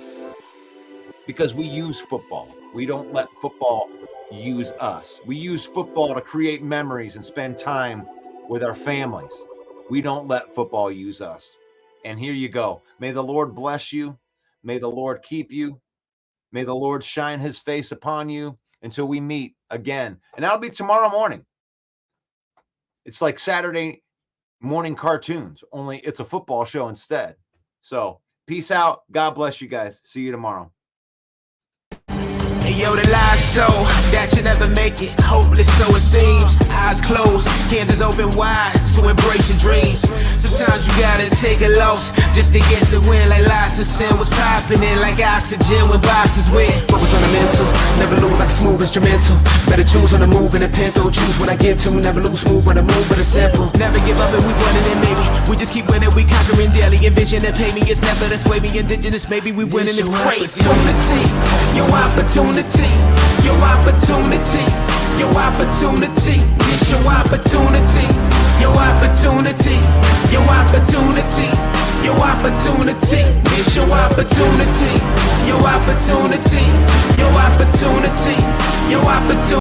Because we use football. We don't let football use us. We use football to create memories and spend time with our families. We don't let football use us. And here you go. May the Lord bless you. May the Lord keep you. May the Lord shine his face upon you until we meet again. And that'll be tomorrow morning. It's like Saturday morning cartoons, only it's a football show instead. So peace out. God bless you guys. See you tomorrow.
Hey yo, the lies so that you never make it. Hopeless, so it seems. Eyes closed, hands open wide to embrace your dreams. Sometimes you gotta take a loss just to get the win. Like lots of sin was popping in like oxygen when boxes wet.
Focus on the mental, never lose like a smooth instrumental. Better choose on the move in a pinto. Choose when I get to, never lose, move on the move, but it's simple.
Never give up and we winning it maybe. We just keep winning, we conquering daily. Envision and pay me, it's never the sway me. Indigenous, maybe we winning this crazy. Your opportunity, your opportunity, your opportunity. It's your opportunity, your opportunity, your opportunity, your opportunity. It's your opportunity, your opportunity, your opportunity, your opportunity.